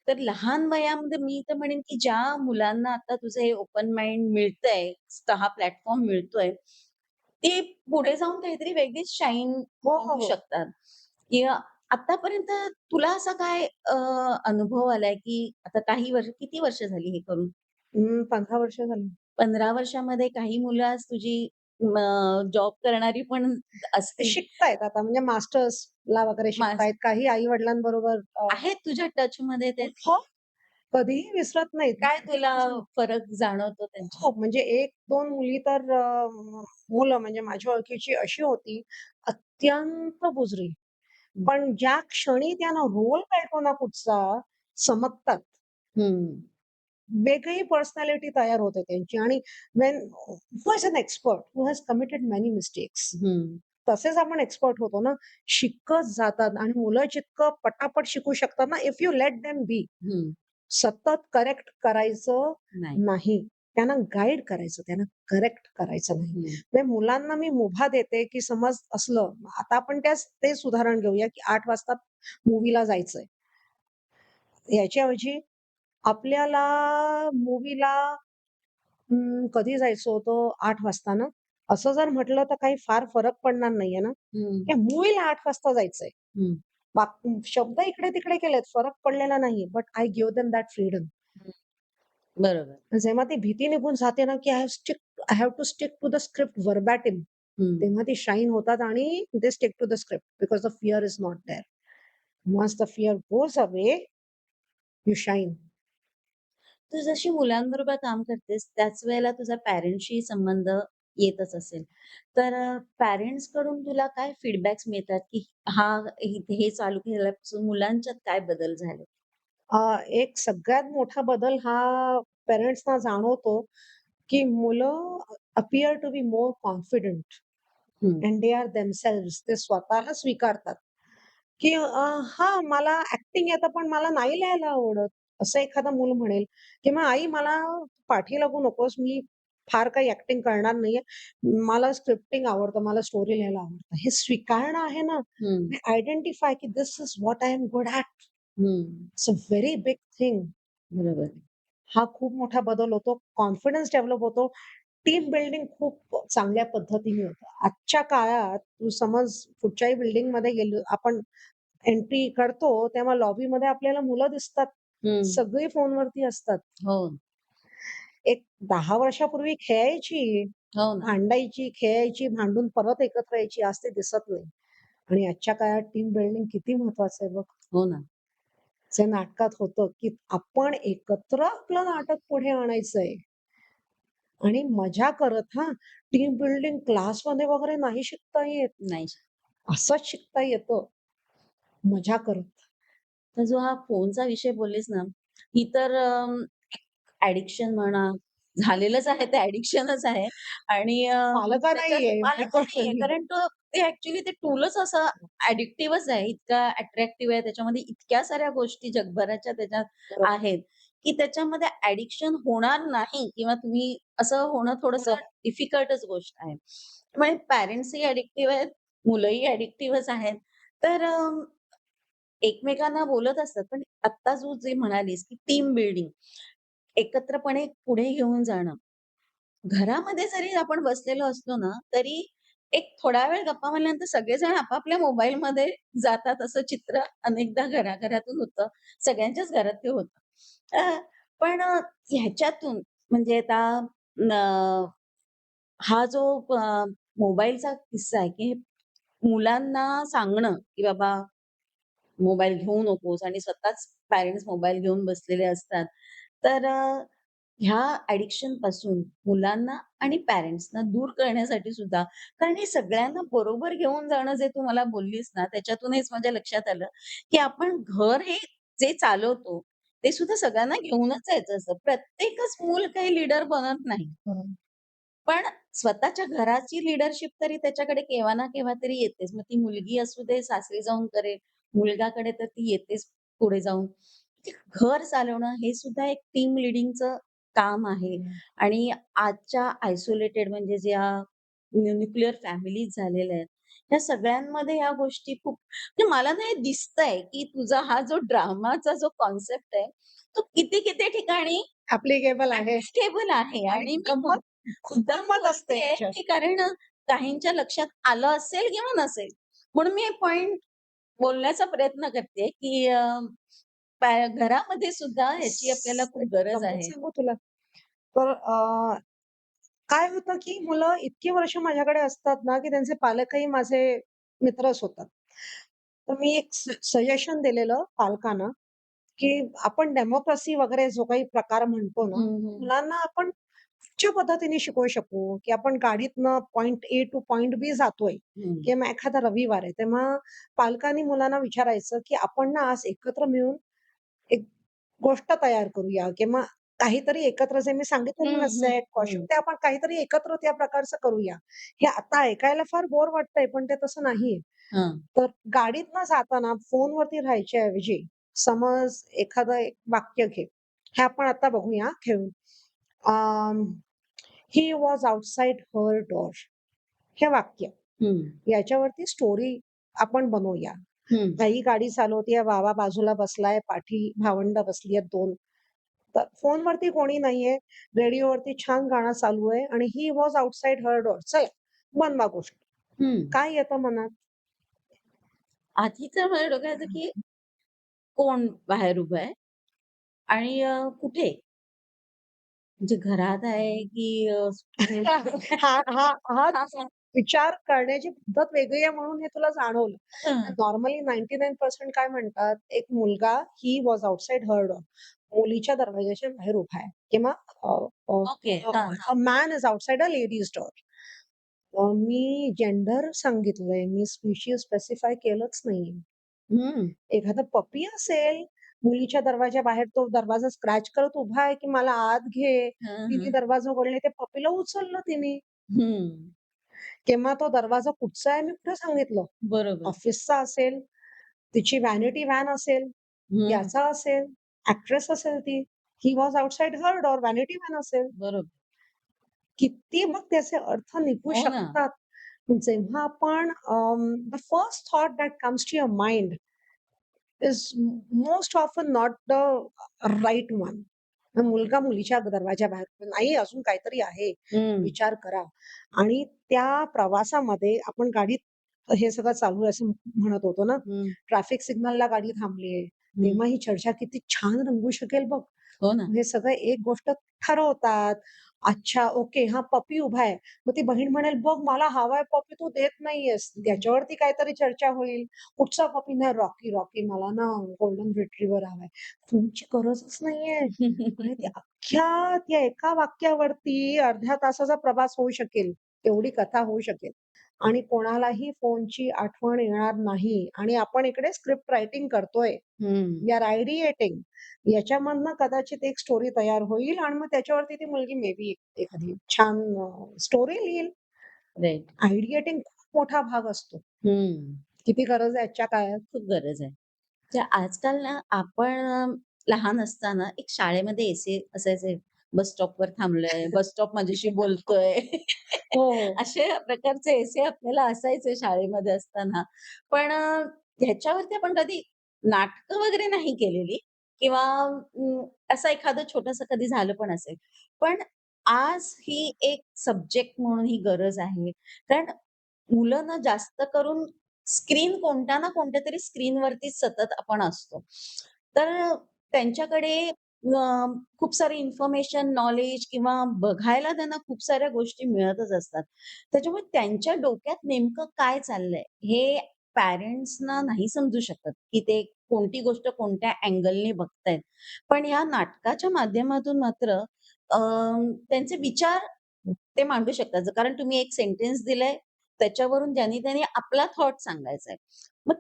तर लहान वयामध्ये मी तर म्हणेन, की ज्या मुलांना आता तुझं हे ओपन माइंड मिळतंय, हा प्लॅटफॉर्म मिळतोय, ते पुढे जाऊन काहीतरी वेगळीच शाईन हो, हो, होऊ हो. शकतात. किंवा आतापर्यंत तुला असा काय अनुभव आलाय, की आता काही वर्ष किती वर्ष झाली हे करून? 15 वर्ष झाली. 15 वर्षामध्ये काही मुलं आज तुझी जॉब करणारी पण ते असतील. शिकतायत आता म्हणजे मास्टर्सला वगैरे मास शिकतायत. काही आई-वडिलांबरोबर आहेत तुझ्या टचमध्ये ते? हो, कधीही विसरत नाहीत. काय तुला कधीपासून फरक जाणवतो त्यांच्यात? हो, म्हणजे 1-2 मुली तर मुलं म्हणजे माझ्या ओळखीची अशी होती, अत्यंत बुजरी. हं. पण ज्या क्षणी त्यांना रोल कळतो ना कुठचा, चमकतात. हं, वेगळी पर्सनॅलिटी तयार होते त्यांची आणि when who is an expert who has committed many mistakes. हं, तसेच आपण एक्सपर्ट होतो ना, शिकत जातात आणि मुलं जितकं पटापट शिकू शकतात ना, if you let them be. हं. सतत करेक्ट करायचं नाही. नाही. त्यांना गाईड करायचं, त्यांना करेक्ट करायचं नाही. हं, म्हणजे मुलांना मी मुभा देते, की समज असलं, आता आपण तेच उदाहरण घेऊया, की 8 वाजता मूव्हीला जायचंय. याच्याऐवजी आपल्याला मूव्हीला कधी जायचं होतं? 8 वाजता ना? असं जर म्हटलं तर काही फार फरक पडणार नाहीये ना? हं, त्या मूव्हीला 8 वाजता जायचंय. हं, शब्द इकडे-तिकडे केलेत, फरक पडलेला नाहीये. But I give them that freedom. हं. बरोबर. जेव्हा ती भीती निघून जाते ना, की I have to stick to the script verbatim. हं. तेव्हा ती शाईन होतात आणि they stick to the script because the fear is not there. Once the fear goes away, you shine. तू जशी मुलांबरोबर काम करतेस, त्याच वेळेला तुझा पॅरेंट्सशी संबंध येतच असेल. तर पॅरेंट्सकडून तुला काय फीडबॅक्स मिळतात, की हा हे चालू केल्यापासून मुलांच्यात काय बदल झाले? एक सगळ्यात मोठा बदल हा पेरेंट्सना जाणवतो, की मुलं appear to be more confident हं, अँड दे आर देमसेल्व्हज. ते स्वतःला स्वीकारतात, की हां, मला ॲक्टिंग येतं, पण मला नाही लिहायला आवडत. असं एखादं मूल म्हणेल, किंवा "आई मला पाठी लागू नकोस, मी फार काही ॲक्टिंग करणार नाहीये. मला स्क्रिप्टिंग आवडतं, मला स्टोरी लिहायला आवडतं." हे स्वीकारणं आहे ना, हं, ते आयडेंटिफाय की this is what I am good at. हं. It's a very big thing. बरोबर. हा खूप मोठा बदल होतो. कॉन्फिडन्स डेव्हलप होतो. टीम बिल्डिंग खूप चांगल्या पद्धतीने होतं. आजच्या काळात तू समज कुठच्याही बिल्डिंगमध्ये गेलो आपण एंट्री करतो, तेव्हा लॉबीमध्ये आपल्याला मुलं दिसतात. हं. सगळी फोनवरती असतात. हो, एक 10 वर्षापूर्वी खेळायची, हो ना. भांडायची, खेळायची, भांडून परत एकत्र यायची. आज ते दिसत नाही. आणि आजच्या काळात टीम बिल्डिंग किती महत्वाचं आहे बघ. हो ना. जे नाटकात होतं, की आपण एकत्र आपलं नाटक पुढे आणायचंय आणि मजा करत हां. टीम बिल्डिंग क्लासमध्ये वगैरे नाही शिकता येत. नाही. असंच शिकता येतं मजा करत. तर जो हा फोनचा विषय बोललीस ना, ही तर ॲडिक्शन म्हणा, झालेलंच आहे ते ॲडिक्शनच आहे आणि पालका त्याच्यात नाहीये ही पालक गोष्ट नाहीये नाही. कारण ते ॲक्चुअली ते टूलच असं ॲडिक्टिव्हच आहे. इतका अट्रॅक्टिव्ह आहे. त्याच्यामध्ये इतक्या साऱ्या गोष्टी जगभराच्या त्याच्यात बरोबर, आहेत, की त्याच्यामध्ये ॲडिक्शन होणार नाही किंवा तुम्ही असं होणं थोडंसं बरोबर. डिफिकल्टच गोष्ट आहे. त्यामुळे पॅरेंट्सही ॲडिक्टिव्ह आहेत, मुलंही ॲडिक्टिव्हच आहेत. तर एकमेकांना बोलत असतात. पण आत्ता जे म्हणालीस, की टीम बिल्डिंग एकत्रपणे पुढे घेऊन जाणं. घरामध्ये जरी आपण बसलेलो असलो ना, तरी एक थोडा वेळ गप्पा मारल्यानंतर सगळेजण आपापल्या मोबाईलमध्ये जातात असं चित्र अनेकदा घराघरातून होतं. सगळ्यांच्याच घरात ते होतं. पण ह्याच्यातून म्हणजे आता न हा जो मोबाईलचा किस्सा आहे, की मुलांना सांगणं, की बाबा मोबाईल घेऊ नकोस आणि स्वतःच पॅरेंट्स मोबाईल घेऊन बसलेले असतात. तर ह्या ॲडिक्शनपासून मुलांना आणि पॅरेंट्सना दूर करण्यासाठी सुद्धा कारण हे सगळ्यांना बरोबर घेऊन जाणं जे तू मला बोललीस ना, त्याच्यातून हेच माझ्या लक्षात आलं, की आपण घर हे जे चालवतो, ते सुद्धा सगळ्यांना घेऊनच जायचं असतं. प्रत्येकच मूल काही लीडर बनत नाही. बरोबर. पण स्वतःच्या घराची लीडरशिप तरी त्याच्याकडे केव्हा ना केव्हा तरी येतेच. मग ती मुलगी असू दे, सासरी जाऊन करेल. मुलगाकडे तर ती येतेच पुढे जाऊन. ते घर चालवणं हे सुद्धा एक टीम लीडिंगचं काम आहे हं. आणि आजच्या आयसोलेटेड म्हणजे ज्या न्यूक्लिअर फॅमिलीज झालेल्या आहेत, ह्या सगळ्यांमध्ये ह्या गोष्टी खूप म्हणजे मला ना हे दिसतंय, की तुझा हा जो ड्रामाचा जो कन्सेप्ट आहे, तो किती-किती ठिकाणी ॲप्लिकेबल आहे ॲप्लिकेबल आहे आणि आणि मी गंमत मुद्दाम गंमत असते बोलतेय, ह्याच्यात. की कारण काहींच्या लक्षात आलं असेल किंवा नसेल. म्हणून मी हे पॉइंट बोलण्याचा प्रयत्न करते, की घरामध्ये सुद्धा ह्याची आपल्याला एक खूप गरज गंमत आहे. सांगू तुला? तर काय होतं, की मुलं इतकी वर्ष माझ्याकडे असतात ना, की त्यांचे पालकही माझे मित्रच होतात. तर मी एक सजेशन दिलेलं पालकांना, की आपण डेमोक्रसी वगैरे जो काही प्रकार म्हणतो ना, हं, हं. मुलांना आपण कुठच्या पद्धतीने शिकवू शकू, की आपण गाडीतनं पॉइंट ए टू पॉइंट बी जातोय हं. किंवा एखादा रविवार आहे. तेव्हा पालकांनी मुलांना विचारायचं, की आपण ना आज एकत्र मिळून एक गोष्ट तयार करूया किंवा काहीतरी एकत्र जे मी सांगितलं हं, ना हं, सेट, कॉस्ट्यूम हं. ते आपण काहीतरी एकत्र त्या प्रकारचं करूया. हे आता ऐकायला फार बोर वाटतंय, पण ते तसं नाहीये. हां. तर गाडीतनं जाताना फोनवरती राहायच्या ऐवजी समज एखादं एक वाक्य घे. हे आपण आता बघूया खेळून. He was outside her door. हे वाक्य. हं, याच्यावरती स्टोरी आपण बनवूया. हं. आई गाडी चालवतीये, बाबा बाजूला बसलाय, पाठी भावंड बसली आहेत 2. तर फोनवरती कोणी नाहीये. रेडिओवरती छान गाणं चालू आहे आणि he was outside her door. चला, बनवा गोष्ट. हं. काय येतं मनात? आधी तर माझ्या डोक्यात आलं, की कोण बाहेर उभं आहे आणि कुठे? म्हणजे घरात आहे की हा हा हा विचार करण्याची पद्धत वेगळी आहे म्हणून हे तुला जाणवलं. हं. नॉर्मली 99% काय म्हणतात, एक मुलगा he was outside her door. मुलीच्या दरवाजाच्या बाहेर उभा आहे किंवा ओके. हां, हां. A man is outside a ladies door. Me gender सांगितलंय, मी स्पेशियल स्पेसिफाय केलंच नाहीये. हं. एखादा पपी असेल, मुलीच्या दरवाजाबाहेर तो दरवाजा स्क्रॅच करत उभा आहे, की मला आत घे. हं, तिने हं. दरवाजा उघडले, ते पपीला उचललं तिने. हं. किंवा तो दरवाजा कुठचा आहे मी कुठे सांगितलं? बरोबर. ऑफिसचा असेल, तिची व्हॅनिटी व्हॅन असेल, हं. याचा असेल, एक्ट्रेस असेल ती. He was outside her door, vanity van असेल. बरोबर. किती मग त्याचे अर्थ निघू हो ना. शकतात. जेव्हा आपण the first thought that comes to your mind is most often not the right one. मग मुलगा मुलीच्या दरवाजाबाहेर, "नाही, अजून काहीतरी आहे, हं, विचार करा." आणि त्या प्रवासामध्ये आपण गाडीत हे सगळं चालू आहे असं म्हणत होतो ना, हं. ट्रॅफिक सिग्नलला गाडी थांबली आहे, हं. तेव्हा ही चर्चा किती छान रंगू शकेल बघ. हो ना. हे सगळे एक गोष्ट ठरवतात. अच्छा, ओके, हा पपी उभा आहे. मग ती बहीण म्हणेल, "बघ मला हवाय पपी, तू देत नाहीयेस." हं. त्याच्यावरती काहीतरी चर्चा होईल. कुठचा पपी? नाही, रॉकी, रॉकी मला ना गोल्डन रिट्रीव्हर हवाय. फोनची गरजच नाहीये. आणि त्या अख्ख्या त्या एका वाक्यावरती अर्ध्या तासाचा प्रवास होऊ शकेल. एवढी कथा होऊ शकेल. आणि कोणालाही फोनची आठवण येणार नाही आणि आपण इकडे स्क्रिप्ट रायटिंग करतोय. हं. We are ideating. याच्यामधनं कदाचित एक स्टोरी तयार होईल आणि मग त्याच्यावरती ती मुलगी मे बी एखादी छान स्टोरी लिहिल. राइट. आयडिएटिंग खूप मोठा भाग असतो. हं. किती गरज आहे आजच्या काळात. खूप गरज आहे. म्हणजे आजकाल ना आपण लहान असताना एक शाळेमध्ये एसे असायचे. बस स्टॉपवर थांबलोय, बस स्टॉप माझ्याशी बोलतोय. हो, हो. असे प्रकारचे एसे आपल्याला असायचे शाळेमध्ये असताना. पण ह्याच्यावरती आपण कधी नाटकं वगैरे नाही केलेली किंवा असं एखादं छोटंसं कधी झालं पण असेल. पण आज ही एक सब्जेक्ट म्हणून ही गरज आहे. कारण मुलं ना जास्त करून स्क्रीन कोणत्या ना कोणत्यातरी स्क्रीनवरतीच सतत आपण असतो. तर त्यांच्याकडे खूप सारी इन्फॉर्मेशन, नॉलेज किंवा बघायला त्यांना खूप साऱ्या गोष्टी मिळतच असतात. त्याच्यामुळे त्यांच्या डोक्यात नेमकं काय चाललंय, हे पॅरेंट्सना नाही समजू शकत, की ते कोणती गोष्ट कोणत्या अँगलने बघतायत. पण या नाटकाच्या माध्यमातून मात्र अ, त्यांचे विचार ते मांडू शकतात. कारण तुम्ही एक सेंटन्स दिलंय, त्याच्यावरून ज्यांनी त्यांनी आपला थॉट सांगायचा आहे. मग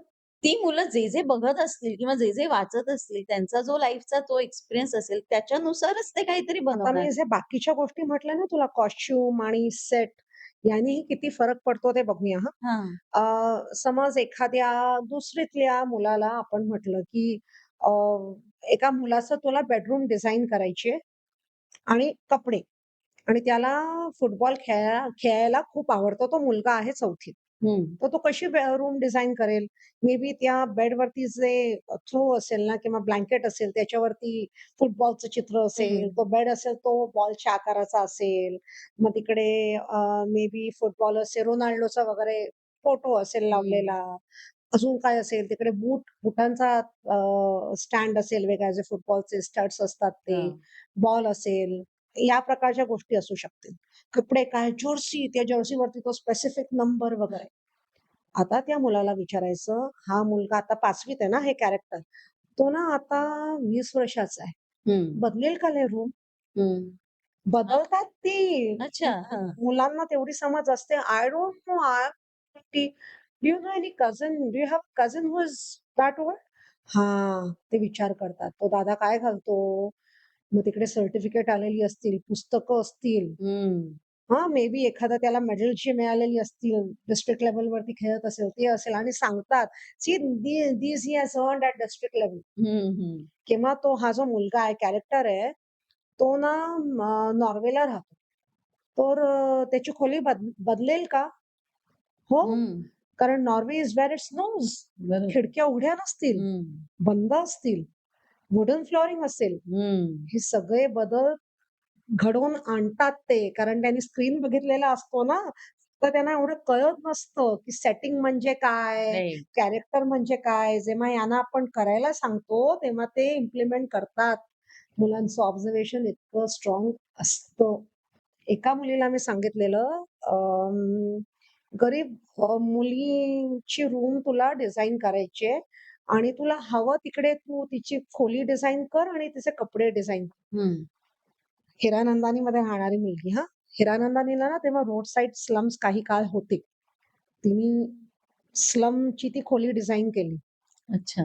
ती मुलं जे बघत असतील किंवा जे वाचत असतील, त्यांचा जो लाईफचा तो एक्सपिरियन्स असेल, त्याच्यानुसारच ते काहीतरी आता बनवणार मी आहे. जे बाकीच्या गोष्टी म्हटल्या ना तुला कॉस्ट्यूम आणि सेट यांनीही किती फरक पडतो ते बघूया हां. हां. समज एखाद्या दुसरीतल्या मुलाला आपण म्हटलं, की अ, एका मुलाचं तुला बेडरूम डिझाइन करायची आहे आणि कपडे आणि त्याला फुटबॉल खेळायला खूप आवडतो. तो मुलगा आहे 4थीत. हं, तर तो कशी रूम डिझाइन करेल? मे बी त्या बेडवरती जे थ्रो असेल ना किंवा ब्लँकेट असेल त्याच्यावरती फुटबॉलचं चित्र हं, असेल. तो बेड असेल तो बॉलच्या आकाराचा असेल. मग तिकडे मे बी फुटबॉल असेल, रोनाल्डोचा वगैरे फोटो असेल हं. लावलेला. अजून काय असेल तिकडे बुटांचा स्टँड असेल वेगळा जे फुटबॉलचे स्टड्स असतात ते. हां. बॉल असेल. या प्रकारच्या गोष्टी असू शकतील. कपडे काय जर्सी, त्या जर्सीवरती तो स्पेसिफिक नंबर वगैरे. आता त्या मुलाला विचारायचं, हा मुलगा आता 5वीत आहे ना हे कॅरेक्टर. तो ना आता 20 वर्षाचा आहे. हं, बदलेल का नाही रूम? हं. हां. बदलतात ती. अच्छा. हां. मुलांना तेवढी समज असते. I don't know I am 50. Do you know any cousin? Do you have cousin who is that old? हां, ते विचार करतात. तो दादा काय घालतो? मग तिकडे सर्टिफिकेट आलेली असतील, पुस्तकं असतील. हं, हां, मे बी एखादा त्याला मेडल्सची मिळालेली असतील, डिस्ट्रिक्ट लेव्हलवरती खेळत असेल, ते असेल आणि सांगतात, "see this he has earned at district level." हं, हं, किंवा तो हा जो मुलगा आहे, कॅरेक्टर आहे, तो ना नॉर्वेला राहतो. तर त्याची खोली बदलेल का? हो, हं. कारण Norway is where it snows. बरोबर. खिडक्या उघड्या नसतील, हं, बंद असतील, वुडन फ्लोरिंग असेल. हं. हे सगळे बदल घडवून आणतात ते. कारण त्यांनी स्क्रीन बघितलेला असतो ना, तर त्यांना एवढं कळत नसतं, की सेटिंग म्हणजे काय? राइट. कॅरेक्टर म्हणजे काय? जेव्हा यांना आपण करायला सांगतो, तेव्हा ते इम्प्लिमेंट करतात. मुलांचं ऑब्झर्वेशन इतकं स्ट्राँग असतं. एका मुलीला मी सांगितलेलं, "गरीब मुलीची रूम तुला डिझाइन करायची आहे आणि तुला हवं तिकडे तू तिची खोली डिझाइन कर आणि तिचे कपडे डिझाइन कर." हं. हिरानंदानीमध्ये राहणारी मुलगी हां. हिरानंदानीला ना तेव्हा रोड साइड स्लम्स काही काळ होते. तिनी स्लमची ती खोली डिझाइन केली. अच्छा.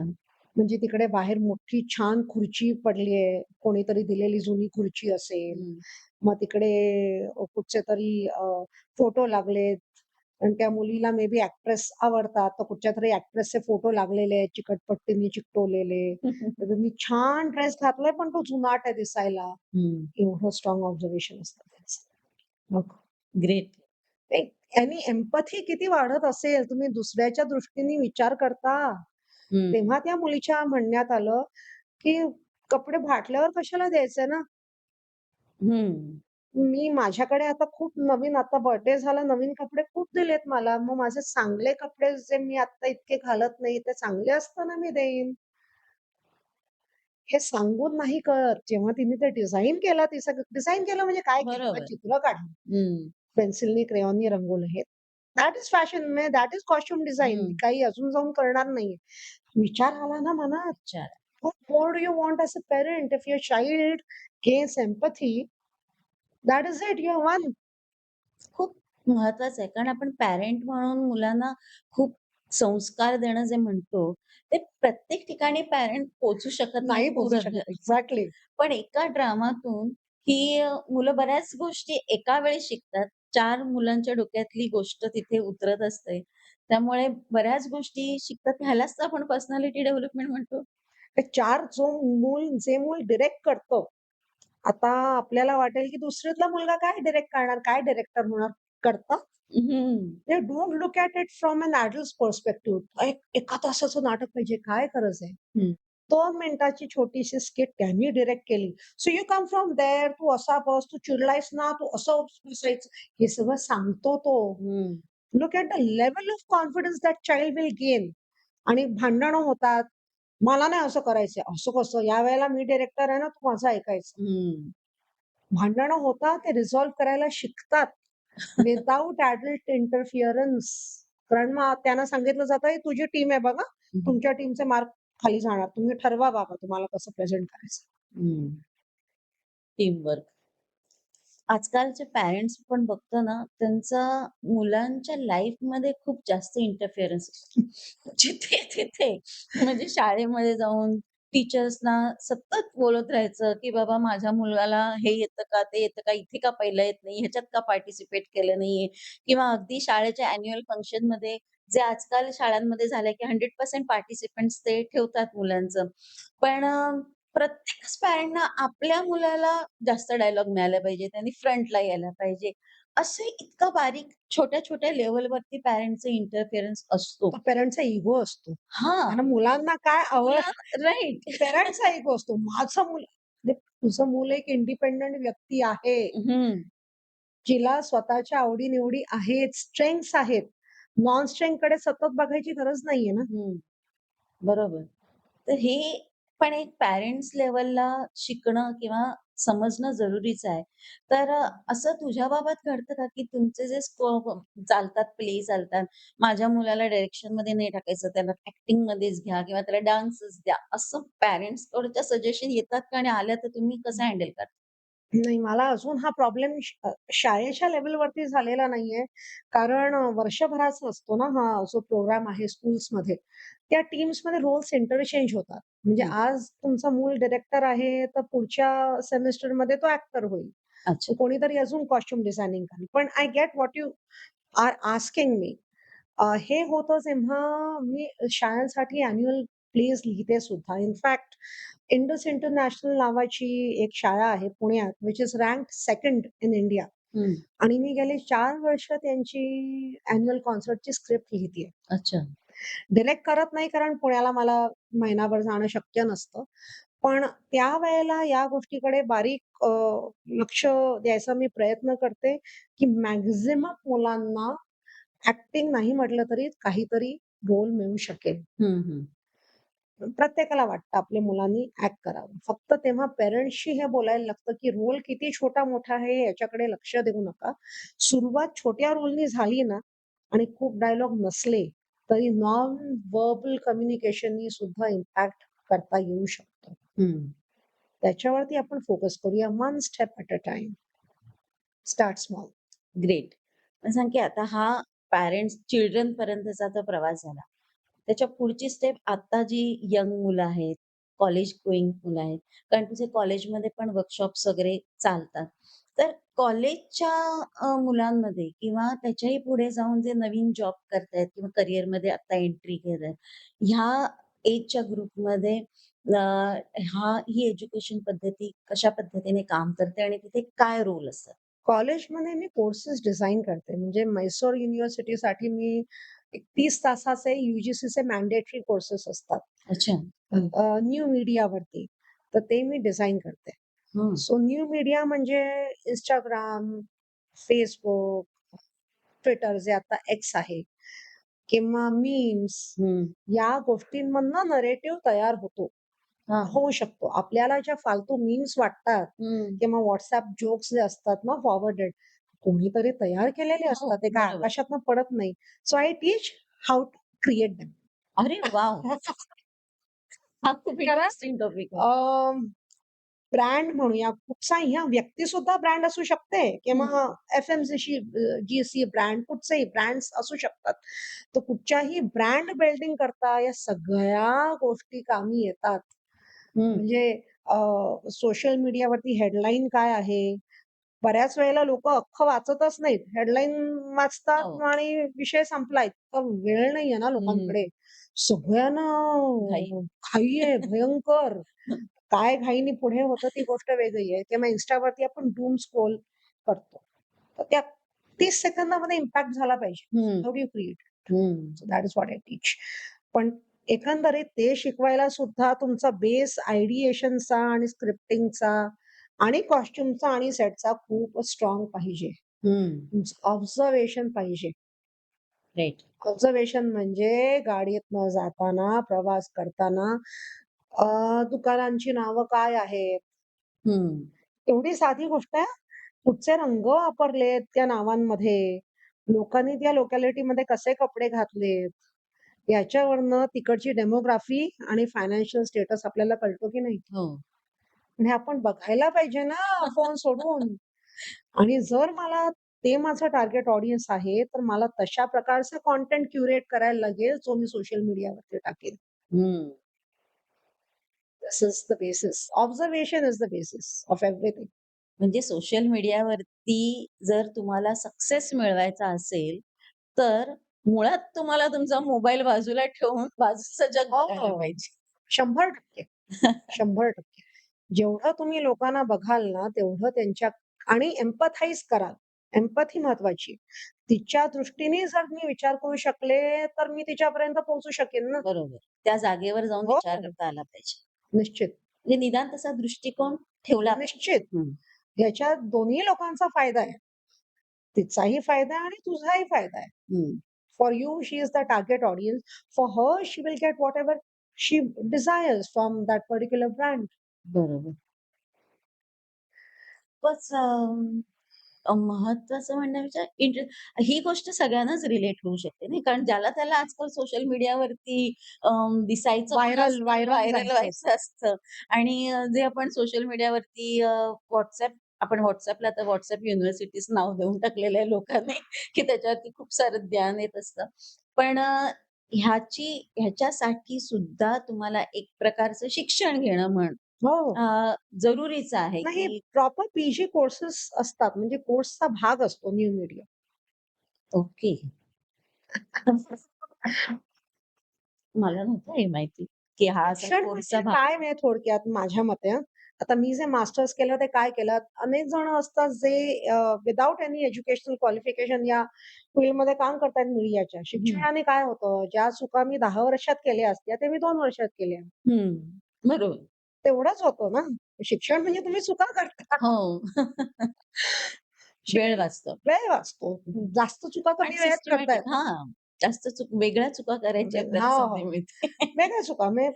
म्हणजे तिकडे बाहेर मोठी छान खुर्ची पडली आहे. कोणीतरी दिलेली जुनी खुर्ची असेल. हं. मग तिकडे कुठचेतरी फोटो लागलेत आणि त्या मुलीला मे बी एक्ट्रेस आवडतात. तर कुठच्यातरी एक्ट्रेसचे फोटो लागलेले आहेत, चिकटपट्टीने चिकटवलेले. तर त्यांनी छान ड्रेस घातलाय, पण तो जुनाट आहे दिसायला. हं. एवढं स्ट्रॉंग ऑब्झर्वेशन असतं त्यांचं. मग ग्रेट. ते यांनी एम्पॅथी किती वाढत असेल, तुम्ही दुसऱ्याच्या दृष्टीने विचार करता. हं. तेव्हा त्या मुलीच्या म्हणण्यात आलं, की कपडे फाटल्यावर कशाला द्यायचे ना? हं. मी माझ्याकडे आता खूप नवीन आता बर्थडे झाला, नवीन कपडे खूप दिलेत मला. मग माझे चांगले कपडे जे मी आता इतके घालत नाही, ते चांगले असताना मी देईन. हे सांगून नाही कळत. जेव्हा तिने ते डिझाइन केला, डिझाइन केलं म्हणजे काय केलं? मग बरोबर. चित्र काढलं. हं, पेन्सिलनी, क्रेयॉननी रंगवलं हे. दॅट इस फॅशन म्हणजे दॅट इस कॉस्ट्यूम डिझाइन. हं. काही अजून जाऊन करणार नाहीये. विचार आला ना मनात, अच्छा. what more do you want as a parent? If your child gains empathy, that is it, you have won. खूप महत्वाचं आहे. कारण आपण पॅरेंट म्हणून मुलांना खूप संस्कार देणं जे म्हणतो, ते प्रत्येक ठिकाणी पॅरेंट पोहोचू शकत नाही नाही पोहचू पूर्ण. शकत. एक्झॅक्टली. पण एका ड्रामातून ही मुलं बऱ्याच गोष्टी एका वेळी शिकतात. 4 मुलांच्या डोक्यातली गोष्ट तिथे उतरत असते. त्यामुळे बऱ्याच गोष्टी शिकतात. ह्यालाच तर आपण पर्सनॅलिटी डेव्हलपमेंट म्हणतो. ते 4 जे मूल डिरेक्ट करतं, आता आपल्याला वाटेल, की दुसरीतला मुलगा काय डिरेक्ट करणार, काय डायरेक्टर होणार? करतात. हं, they don't look at it from an adults perspective. एका तासाचं नाटक पाहिजे, काय गरज आहे? हं, 2 मिनिटाची छोटीशी स्किट त्यांनी डिरेक्ट केली. So you come from there, तू असा बस, तू चिडलायस ना, तू असं बसायचं. हे सगळं सांगतो तो. हं, look at the level of confidence that child will gain. आणि भांडणं होतात. मला नाही असं करायचंय. असं कसं? यावेळेला मी डायरेक्टर आहे ना, तू माझं ऐकायचं. हं. भांडणं होतात, ते रिझॉल्व्ह करायला शिकतात. Without adult interference. कारण मग त्यांना सांगितलं जातं, "ही तुझी टीम आहे बघा. हं, तुमच्या टीमचे मार्क खाली जाणार. तुम्ही ठरवा बाबा तुम्हाला कसं प्रेझेंट करायचं." हं. टीमवर्क. आजकालचे पॅरेंट्स पण बघतो ना, त्यांचा मुलांच्या लाईफमध्ये खूप जास्त इंटरफिअरन्स असतो. जिथे-तिथे म्हणजे शाळेमध्ये जाऊन टीचर्सना सतत बोलत राहायचं, की "बाबा माझ्या मुलाला हे येतं का? ते येतं का? इथे का पहिलं येत नाही? ह्याच्यात का पार्टिसिपेट केलं नाहीये?" किंवा अगदी शाळेच्या अॅन्युअल फंक्शनमध्ये जे आजकाल शाळांमध्ये झालंय, की 100% पार्टिसिपंट्स ते ठेवतात मुलांचं. पण प्रत्येकच पॅरेंटना आपल्या मुलाला जास्त डायलॉग मिळाला पाहिजे, त्यांनी फ्रंटला यायला पाहिजे. असे इतकं बारीक छोट्या-छोट्या लेव्हलवरती पॅरेंटचा इंटरफिअरन्स असतो. तो पेरेंट्सचा इगो असतो. हां, कारण मुलांना काय मुलं राइट. पेरेंट्सचा इगो असतो. माझं मूल म्हणजे तुझं मूल एक इंडिपेंडंट व्यक्ती आहे. हं, जिला स्वतःच्या आवडी-निवडी आहेत, स्ट्रेंग्थ्स आहेत. नॉन स्ट्रेंग्थकडे सतत बघायची गरज नाहीये ना. हं. बरोबर. तर हे पण एक पॅरेंट्स लेव्हलला शिकणं किंवा समजणं जरुरीचं आहे. तर असं तुझ्या बाबत घडतं का, की तुमचे जे चालतात, प्ले चालतात, माझ्या मुलाला डायरेक्शनमध्ये नाही टाकायचं, त्याला ॲक्टिंगमध्येच घ्या किंवा त्याला डान्सच द्या, असं पॅरेंट्सकडच्या सजेशन येतात का? आणि आल्या तर तुम्ही कसं हँडल करता? नाही, मला अजून हा प्रॉब्लेम शाळेच्या लेव्हलवरती झालेला नाहीये. कारण वर्षभराचा असतो ना हा जो प्रोग्राम आहे स्कूल्समध्ये. त्या टीम्समध्ये रोल्स इंटरचेंज होतात. म्हणजे हं. आज तुमचा मूल डायरेक्टर आहे, तर पुढच्या सेमेस्टरमध्ये तो ॲक्टर होईल. अच्छा. कोणीतरी अजून कॉस्ट्यूम डिझायनिंग करेल. पण I get what you are asking me. हे होतं जेव्हा मी शाळांसाठी अॅन्युअल प्लेज लिहिते सुद्धा. इनफॅक्ट इंडस इंटरनॅशनल नावाची एक शाळा आहे पुण्यात, which is ranked 2nd in India. हं. आणि मी गेले 4 वर्ष त्यांची अॅन्युअल कॉन्सर्टची स्क्रिप्ट लिहितीये. अच्छा. डिरेक्ट करत नाही कारण पुण्याला मला महिनाभर जाणं शक्य नसतं. पण त्यावेळेला या गोष्टीकडे बारीक लक्ष द्यायचा मी प्रयत्न करते, की मॅक्सिमम मुलांना ॲक्टिंग नाही म्हटलं तरी काहीतरी रोल मिळू शकेल. हं, हं. प्रत्येकाला वाटतं आपल्या मुलांनी ॲक्ट करावं. फक्त तेव्हा पेरेंट्सशी हे बोलायला लागतं, की रोल किती छोटा-मोठा आहे याच्याकडे लक्ष देऊ नका. सुरुवात छोट्या रोलनी झाली ना आणि खूप डायलॉग नसले, तरी नॉन व्हर्बल कम्युनिकेशननी सुद्धा इम्पॅक्ट करता येऊ शकतो. हं. त्याच्यावरती आपण फोकस करूया. One step at a time. Start small. Great. मला सांग की आता हा पॅरेंट्स चिल्ड्रन पर्यंतचा जो प्रवास झाला. त्याच्या पुढची स्टेप आता जी यंग मुलं आहेत, कॉलेज गोईंग मुलं आहेत. कारण तुझे कॉलेजमध्ये पण वर्कशॉप्स वगैरे चालतात. तर कॉलेजच्या मुलांमध्ये किंवा त्याच्याही पुढे जाऊन जे नवीन जॉब करतायत किंवा करिअरमध्ये आता एंट्री घेत आहेत. ह्या एजच्या ग्रुपमध्ये ही एज्युकेशन पद्धती कशा पद्धतीने काम करते आणि तिथे काय रोल असतात? कॉलेजमध्ये मी कोर्सेस डिझाइन करते. म्हणजे म्हैसूर युनिव्हर्सिटीसाठी मी एक 30 तासाचे यू-जी-सीचे मॅन्डेटरी कोर्सेस असतात. अच्छा. हं. न्यू मीडियावरती. तर ते मी डिझाइन करते. हं, सो न्यू मीडिया म्हणजे Instagram, Facebook, Twitter जे आता X आहे किंवा मीम्स हं. या गोष्टींमधनं नरेटिव्ह तयार हां. होऊ शकतो. आपल्याला ज्या फालतू मीम्स वाटतात हं. किंवा WhatsApp जोक्स जे असतात ना फॉरवर्डेड, कोणीतरी तयार केलेले हो, असतात. ते काय बरोबर. आकाशातनं पडत नाही. So I teach how to create them. अरे वॉव! हा खूप कारण इंटरेस्टिंग टॉपिक आहे. अ, ब्रँड म्हणूया, कुठचाही व्यक्तीसुद्धा ब्रँड असू शकते हं, किंवा एफ-एम-सी-सी जी-सी ब्रँड, कुठचेही ब्रँड्स असू शकतात. तर कुठच्याही ब्रँड बिल्डिंग करता या सगळ्या गोष्टी कामी येतात. हं. म्हणजे सोशल मीडियावरती हेडलाईन काय आहे? बऱ्याच वेळेला लोकं अख्खं वाचतच नाहीत. हेडलाईन वाचतात हो. आणि विषय संपला. इतका वेळ नाहीये ना हं, लोकांकडे. सगळ्यांना घाई. घाई आहे भयंकर. काय घाईने पुढे होतं ती गोष्ट वेगळी आहे. किंवा Instaवरती आपण डूम स्क्रॉल करतो. तर त्या 30 सेकंदामध्ये इम्पॅक्ट झाला पाहिजे. हं, हाऊ डू यू क्रिएट? हं. So that is what I teach. पण एकंदरीत ते शिकवायला सुद्धा तुमचा बेस आयडिएशनचा आणि स्क्रिप्टिंगचा आणि कॉस्ट्यूमचा आणि सेटचा खूप स्ट्राँग पाहिजे. हं. तुमचं ऑब्झर्वेशन पाहिजे. राइट. ऑब्झर्वेशन म्हणजे गाडीतनं जाताना, प्रवास करताना दुकानांची नावं काय आहेत? हं. एवढी साधी गोष्ट आहे. कुठचे रंग वापरलेत त्या नावांमध्ये, लोकांनी त्या लोकॅलिटीमध्ये कसे कपडे घातलेत, याच्यावरनं तिकडची डेमोग्राफी आणि फायनान्शियल स्टेटस आपल्याला कळतो की नाही? हो. आणि हे आपण बघायला पाहिजे ना फोन सोडून. आणि जर मला ते माझं टार्गेट ऑडियन्स आहे, तर मला तशा प्रकारचा कंटेंट क्युरेट करायला लागेल, जो मी सोशल मीडियावरती टाकेल. हं. This is the basis. Observation is the basis of everything. म्हणजे सोशल मीडियावरती जर तुम्हाला सक्सेस मिळवायचा असेल, तर मुळात तुम्हाला तुमचा मोबाईल बाजूला ठेवून बाजूचं जग बघायला हो. पाहिजे. 100% 100%. जेवढं तुम्ही लोकांना बघाल ना, तेवढं त्यांच्या आणि एम्पॅथाइज कराल. एम्पॅथी महत्वाची. तिच्या दृष्टीने जर मी विचार करू शकले, तर मी तिच्यापर्यंत पोहोचू शकेन ना. बरोबर. त्या जागेवर जाऊन हो, विचार करता आला पाहिजे. निश्चित, म्हणजे निदान तसा दृष्टिकोन ठेवला पाहिजे. निश्चित. हं, ह्याच्यात दोन्ही लोकांचा फायदा आहे. तिचाही फायदा आहे आणि तुझाही फायदा आहे. हं. For you, she is the target audience. For her, she will get whatever she desires from that particular brand. बरोबर. खूपच महत्त्वाचं म्हणण्यापेक्षा ही गोष्ट सगळ्यांनाच रिलेट होऊ शकते नाही, कारण ज्याला त्याला आजकाल सोशल मीडियावरती दिसायचं पण व्हायरल असतं, व्हायरल व्हायरल जायचं व्हायचं असतं. असतं आणि जे आपण सोशल मीडियावरती आपण WhatsAppला तर WhatsApp युनिव्हर्सिटीच नाव देऊन टाकलेलं आहे लोकांनी, की त्याच्यावरती खूप सारं ज्ञान येत असतं. पण ह्याच्यासाठी सुद्धा तुम्हाला एक प्रकारचं शिक्षण घेणं हो. जरुरीचं आहे, नाही, की प्रॉपर पी-जी कोर्सेस असतात. म्हणजे कोर्सचा भाग असतो न्यू मीडिया. ओके. मला नव्हतं हे माहिती, की हा असा शिक्षण कोर्सचा म्हणजे भाग काय आहे. म्हणजे थोडक्यात माझ्या मते हां. आता मी जे मास्टर्स केलं ते काय केलं, अनेक जण असतात जे विथआऊट एनी एज्युकेशनल क्वालिफिकेशन या फील्डमध्ये काम करतायत मीडियाच्या. हं, शिक्षणाने काय होतं, ज्या चुका मी 10 वर्षात केल्या असत्या, ते मी 2 वर्षात केल्या. हं. बरोबर. तेवढंच होतं ना. शिक्षण म्हणजे तुम्ही चुका करता. हो. शिक वेळ वाचतो वेळ वाचतो. जास्त चुका आणि कमी वेळात करता सिस्टमॅटिक येतात. जास्त वेगळ्या चुका करायची आपल्याला हां, संधी हो. मिळते. वेगळ्या चुका म्हणजे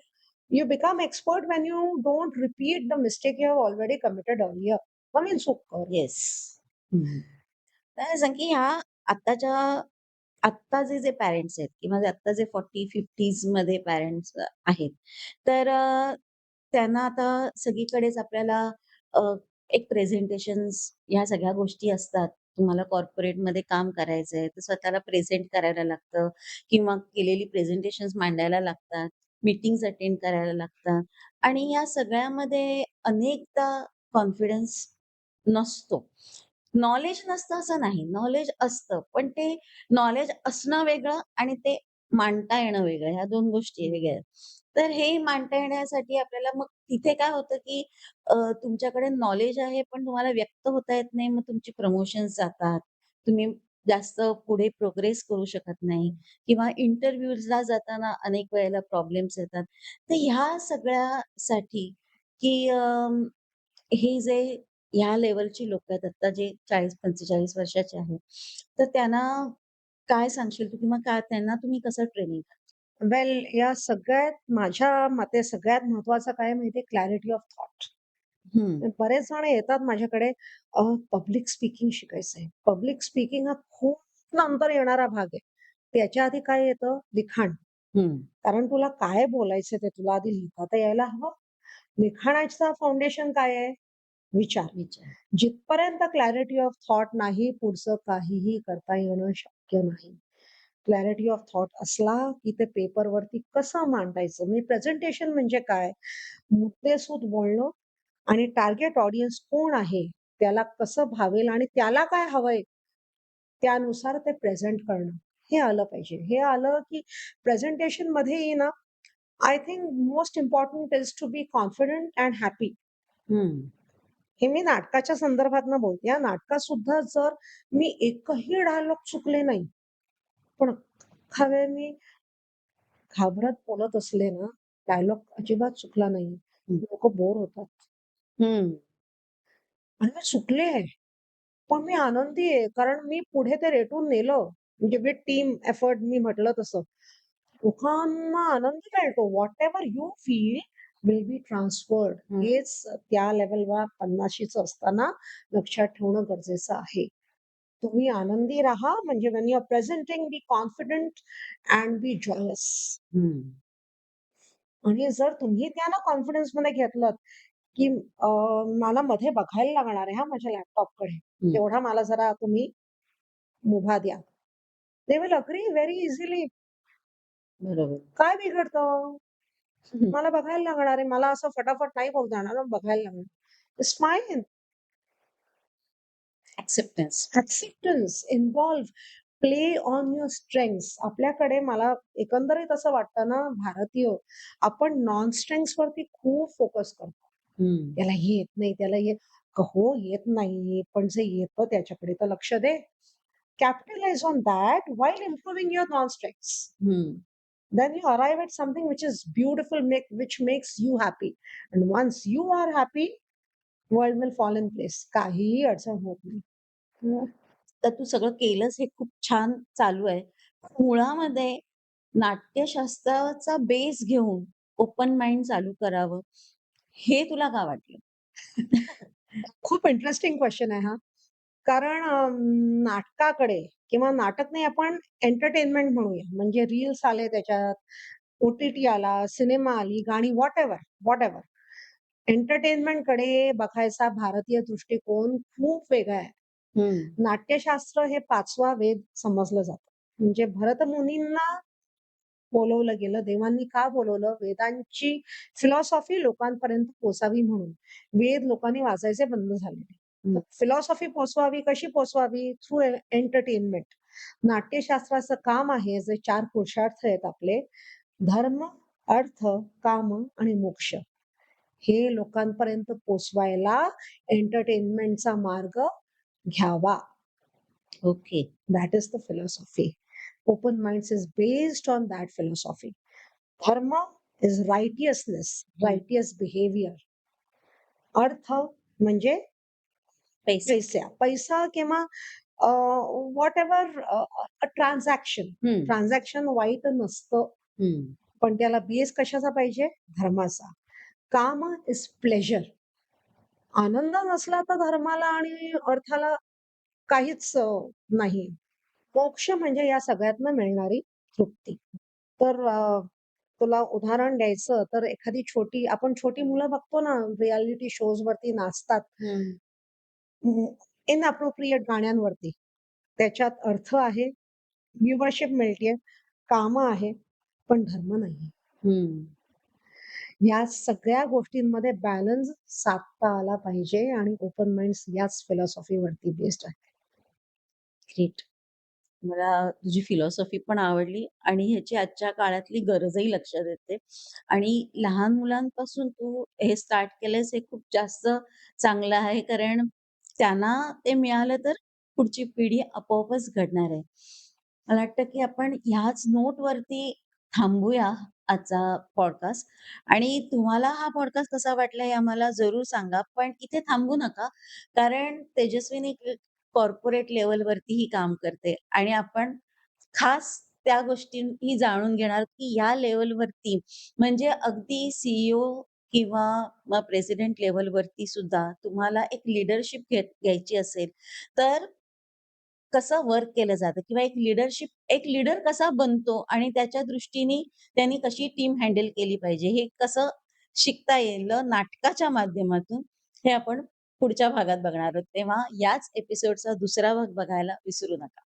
you become expert when you don't repeat the mistake you have already committed earlier. कमी चूक कर. येस. हं. तर सांग की ह्या आत्ताच्या आत्ताचे जे पॅरेंट्स आहेत किंवा जे आत्ता जे 40-50s मध्ये पॅरेंट्स आहेत, तर त्यांना आता सगळीकडेच आपल्याला अ, एक प्रेझेंटेशन्स ह्या सगळ्या गोष्टी असतात. तुम्हाला कॉर्पोरेटमध्ये काम करायचंय, तर स्वतःला प्रेझेंट करायला लागतं किंवा केलेली प्रेझेंटेशन्स मांडायला लागतात, मीटिंग्ज अटेंड करायला लागतात आणि या सगळ्यामध्ये अनेकदा कॉन्फिडन्स नसतो. नॉलेज नसतं असं नाही, नॉलेज असतं. पण ते नॉलेज असणं वेगळं आणि ते मांडता येणं वेगळं, ह्या 2 गोष्टी वेगळ्या आहेत. तर हे मांडता येण्यासाठी आपल्याला मग तिथे काय होतं, की तुमच्याकडे नॉलेज आहे, पण तुम्हाला व्यक्त होता येत नाही. मग तुमची प्रमोशन्स जातात. तुम्ही जास्त पुढे प्रोग्रेस करू शकत नाही किंवा इंटरव्ह्यूजला जाताना अनेक वेळेला प्रॉब्लेम्स येतात. तर ह्या सगळ्यासाठी, की हे जे ह्या लेव्हलची लोकं आहेत आता जे 40-45 वर्षाचे आहेत, तर त्यांना काय सांगशील तू किंवा काय त्यांना तुम्ही कसं ट्रेनिंग वेल या सगळ्यात माझ्या मते सगळ्यात महत्वाचं काय माहिती क्लॅरिटी ऑफ थॉट. हं, बरेच जण येतात माझ्याकडे पब्लिक स्पीकिंग शिकायचंय. पब्लिक स्पीकिंग हा खूप नंतर येणारा भाग आहे. त्याच्या आधी काय येतं? लिखाण. हं. कारण तुला काय बोलायचंय ते तुला आधी लिहिता तर यायला हवं. लिखाणाचा फाउंडेशन काय आहे? विचार. विचार. जिथपर्यंत क्लॅरिटी ऑफ थॉट नाही, पुढचं काहीही करता येणं शक्य नाही. क्लॅरिटी ऑफ थॉट असला, की ते पेपरवरती कसं मांडायचं? म्हणजे प्रेझेंटेशन म्हणजे काय? मुद्देसूद बोलणं आणि टार्गेट ऑडियन्स कोण आहे? त्याला कसं भावेल आणि त्याला काय हवंय? त्यानुसार ते प्रेझेंट करणं. हे आलं पाहिजे. हे आलं, की प्रेझेंटेशनमध्ये ना, I think most important is to be confident and happy. हं. हे मी नाटकाच्या संदर्भातनं बोलते हां. नाटकात सुद्धा जर मी एकही डायलॉग चुकले नाही, पण अख्खा वेळ मी घाबरत बोलत असले ना, डायलॉग अजिबात चुकला नाही, हं. लोकं बोर होतात. हं. आणि मी चुकले आहे, पण मी आनंदी आहे, कारण मी पुढे ते रेटून नेलं. म्हणजे विथ टीम एफर्ट मी म्हटलं तसं. लोकांना आनंद मिळतो. Whatever you feel will be transferred. हं. हेच त्या लेव्हलला 50शीचं असताना लक्षात ठेवणं गरजेचं आहे. तुम्ही आनंदी राहा, म्हणजे when you are presenting be confident and be joyous. हं. आणि जर तुम्ही त्याला कॉन्फिडन्समध्ये घेतलत, की मला मध्ये बघायला लागणार आहे हां, माझ्या लॅपटॉपकडे. हं. तेवढा मला जरा तुम्ही मुभा द्या. They will agree very easily. बरोबर. काय बिघडतं? हं. मला बघायला लागणार आहे. मला असं फटाफट नाही बोलता येणार ना, बघायला लागणार. It's fine. Acceptance. Acceptance, involve, play on your strengths. आपल्याकडे मला एकंदरीत असं वाटतं ना, भारतीय आपण नॉन स्ट्रेंग्थ्स वरती खूप फोकस करतो. हं. त्याला हे येत नाही, त्याला हे हो, येत नाही, पण जे येतं त्याच्याकडे तर लक्ष दे. Capitalize on that while improving your non strengths. हं. Then you arrive at something which is beautiful, which makes you happy. And once you are happy, world will fall in place. काहीही अडचण होत नाही. हं. तर तू सगळं केलंस हे खूप छान चालू आहे. मुळामध्ये नाट्यशास्त्राचा बेस घेऊन ओपन माइंड चालू करावं, हे तुला का वाटलं? खूप इंटरेस्टिंग क्वेशन आहे हा. कारण नाटकाकडे किंवा नाटक नाही आपण एंटरटेनमेंट म्हणूया. म्हणजे रील्स आले त्याच्यात, ओ-टी-टी आला, सिनेमा आली, गाणी व्हॉटएव्हर, व्हॉटएव्हर. एंटरटेनमेंटकडे बघायचा भारतीय दृष्टिकोन खूप वेगळा आहे. हं. नाट्यशास्त्र हे 5वा वेद समजलं जातं. म्हणजे भरतमुनींना बोलवलं गेलं. देवांनी का बोलवलं? वेदांची फिलॉसॉफी लोकांपर्यंत पोहोचावी म्हणून. वेद लोकांनी वाचायचे बंद झालेले. तर हं. फिलॉसॉफी पोहोचवावी, कशी पोहोचवावी? Through entertainment. नाट्यशास्त्राचं काम आहे, जे 4 पुरुषार्थ आहेत आपले, धर्म, अर्थ, काम आणि मोक्ष. हे लोकांपर्यंत पोहोचवायला एंटरटेनमेंटचा मार्ग घ्यावा. Okay. That is the philosophy. Open minds is based on that philosophy. Dharma is righteousness, हं. righteous behavior. अर्थ म्हणजे पैसे. पैसा किंवा व्हॉटएव्हर ट्रान्झॅक्शन. हं. ट्रान्झॅक्शन वाईट नसतं, हं. पण त्याला बेस कशाचा पाहिजे? धर्माचा. काम इज प्लेजर. आनंद नसला तर धर्माला आणि अर्थाला काहीच नाही. मोक्ष म्हणजे या सगळ्यातनं मिळणारी तृप्ती. तर तुला उदाहरण द्यायचं तर एखादी आपण छोटी मुलं बघतो ना, रिएलिटी शोजवरती नाचतात. हं. इनअप्रोप्रिएट गाण्यांवरती. त्याच्यात अर्थ आहे, व्ह्यूवरशिप मिळतेय, कामं आहे, पण धर्म नाहीये. हं. या सगळ्या गोष्टींमध्ये बॅलन्स साधता आला पाहिजे आणि ओपन माइंड्स याच फिलॉसॉफीवरती बेस्ड आहे. ग्रेट. मला तुझी फिलॉसॉफी पण आवडली आणि ह्याची आजच्या काळातली गरजही लक्षात येते आणि लहान मुलांपासून तू हे स्टार्ट केलंस हे खूप जास्त चांगलं आहे. कारण त्यांना ते मिळालं तर पुढची पिढी आपोआपच घडणार आहे. मला वाटतं, की आपण ह्याच नोटवरती थांबूया आजचा पॉडकास्ट आणि तुम्हाला हा पॉडकास्ट कसा वाटला हे आम्हाला जरूर सांगा. पण इथे थांबू नका. कारण तेजस्विनी कॉर्पोरेट लेव्हलवरतीही काम करते आणि आपण खास त्या गोष्टीही जाणून घेणार, की या लेव्हलवरती म्हणजे अगदी किंवा मग प्रेसिडेंट लेव्हलवरती सुद्धा तुम्हाला एक लीडरशिप घ्यायची असेल, तर कसं वर्क केलं जातं किंवा एक लीडर कसा बनतो आणि त्याच्या दृष्टीने त्यांनी कशी टीम हँडल केली पाहिजे, हे कसं शिकता येईल नाटकाच्या माध्यमातून, हे आपण पुढच्या भागात बघणार आहोत. तेव्हा याच एपिसोडचा दुसरा भाग बघायला विसरू नका.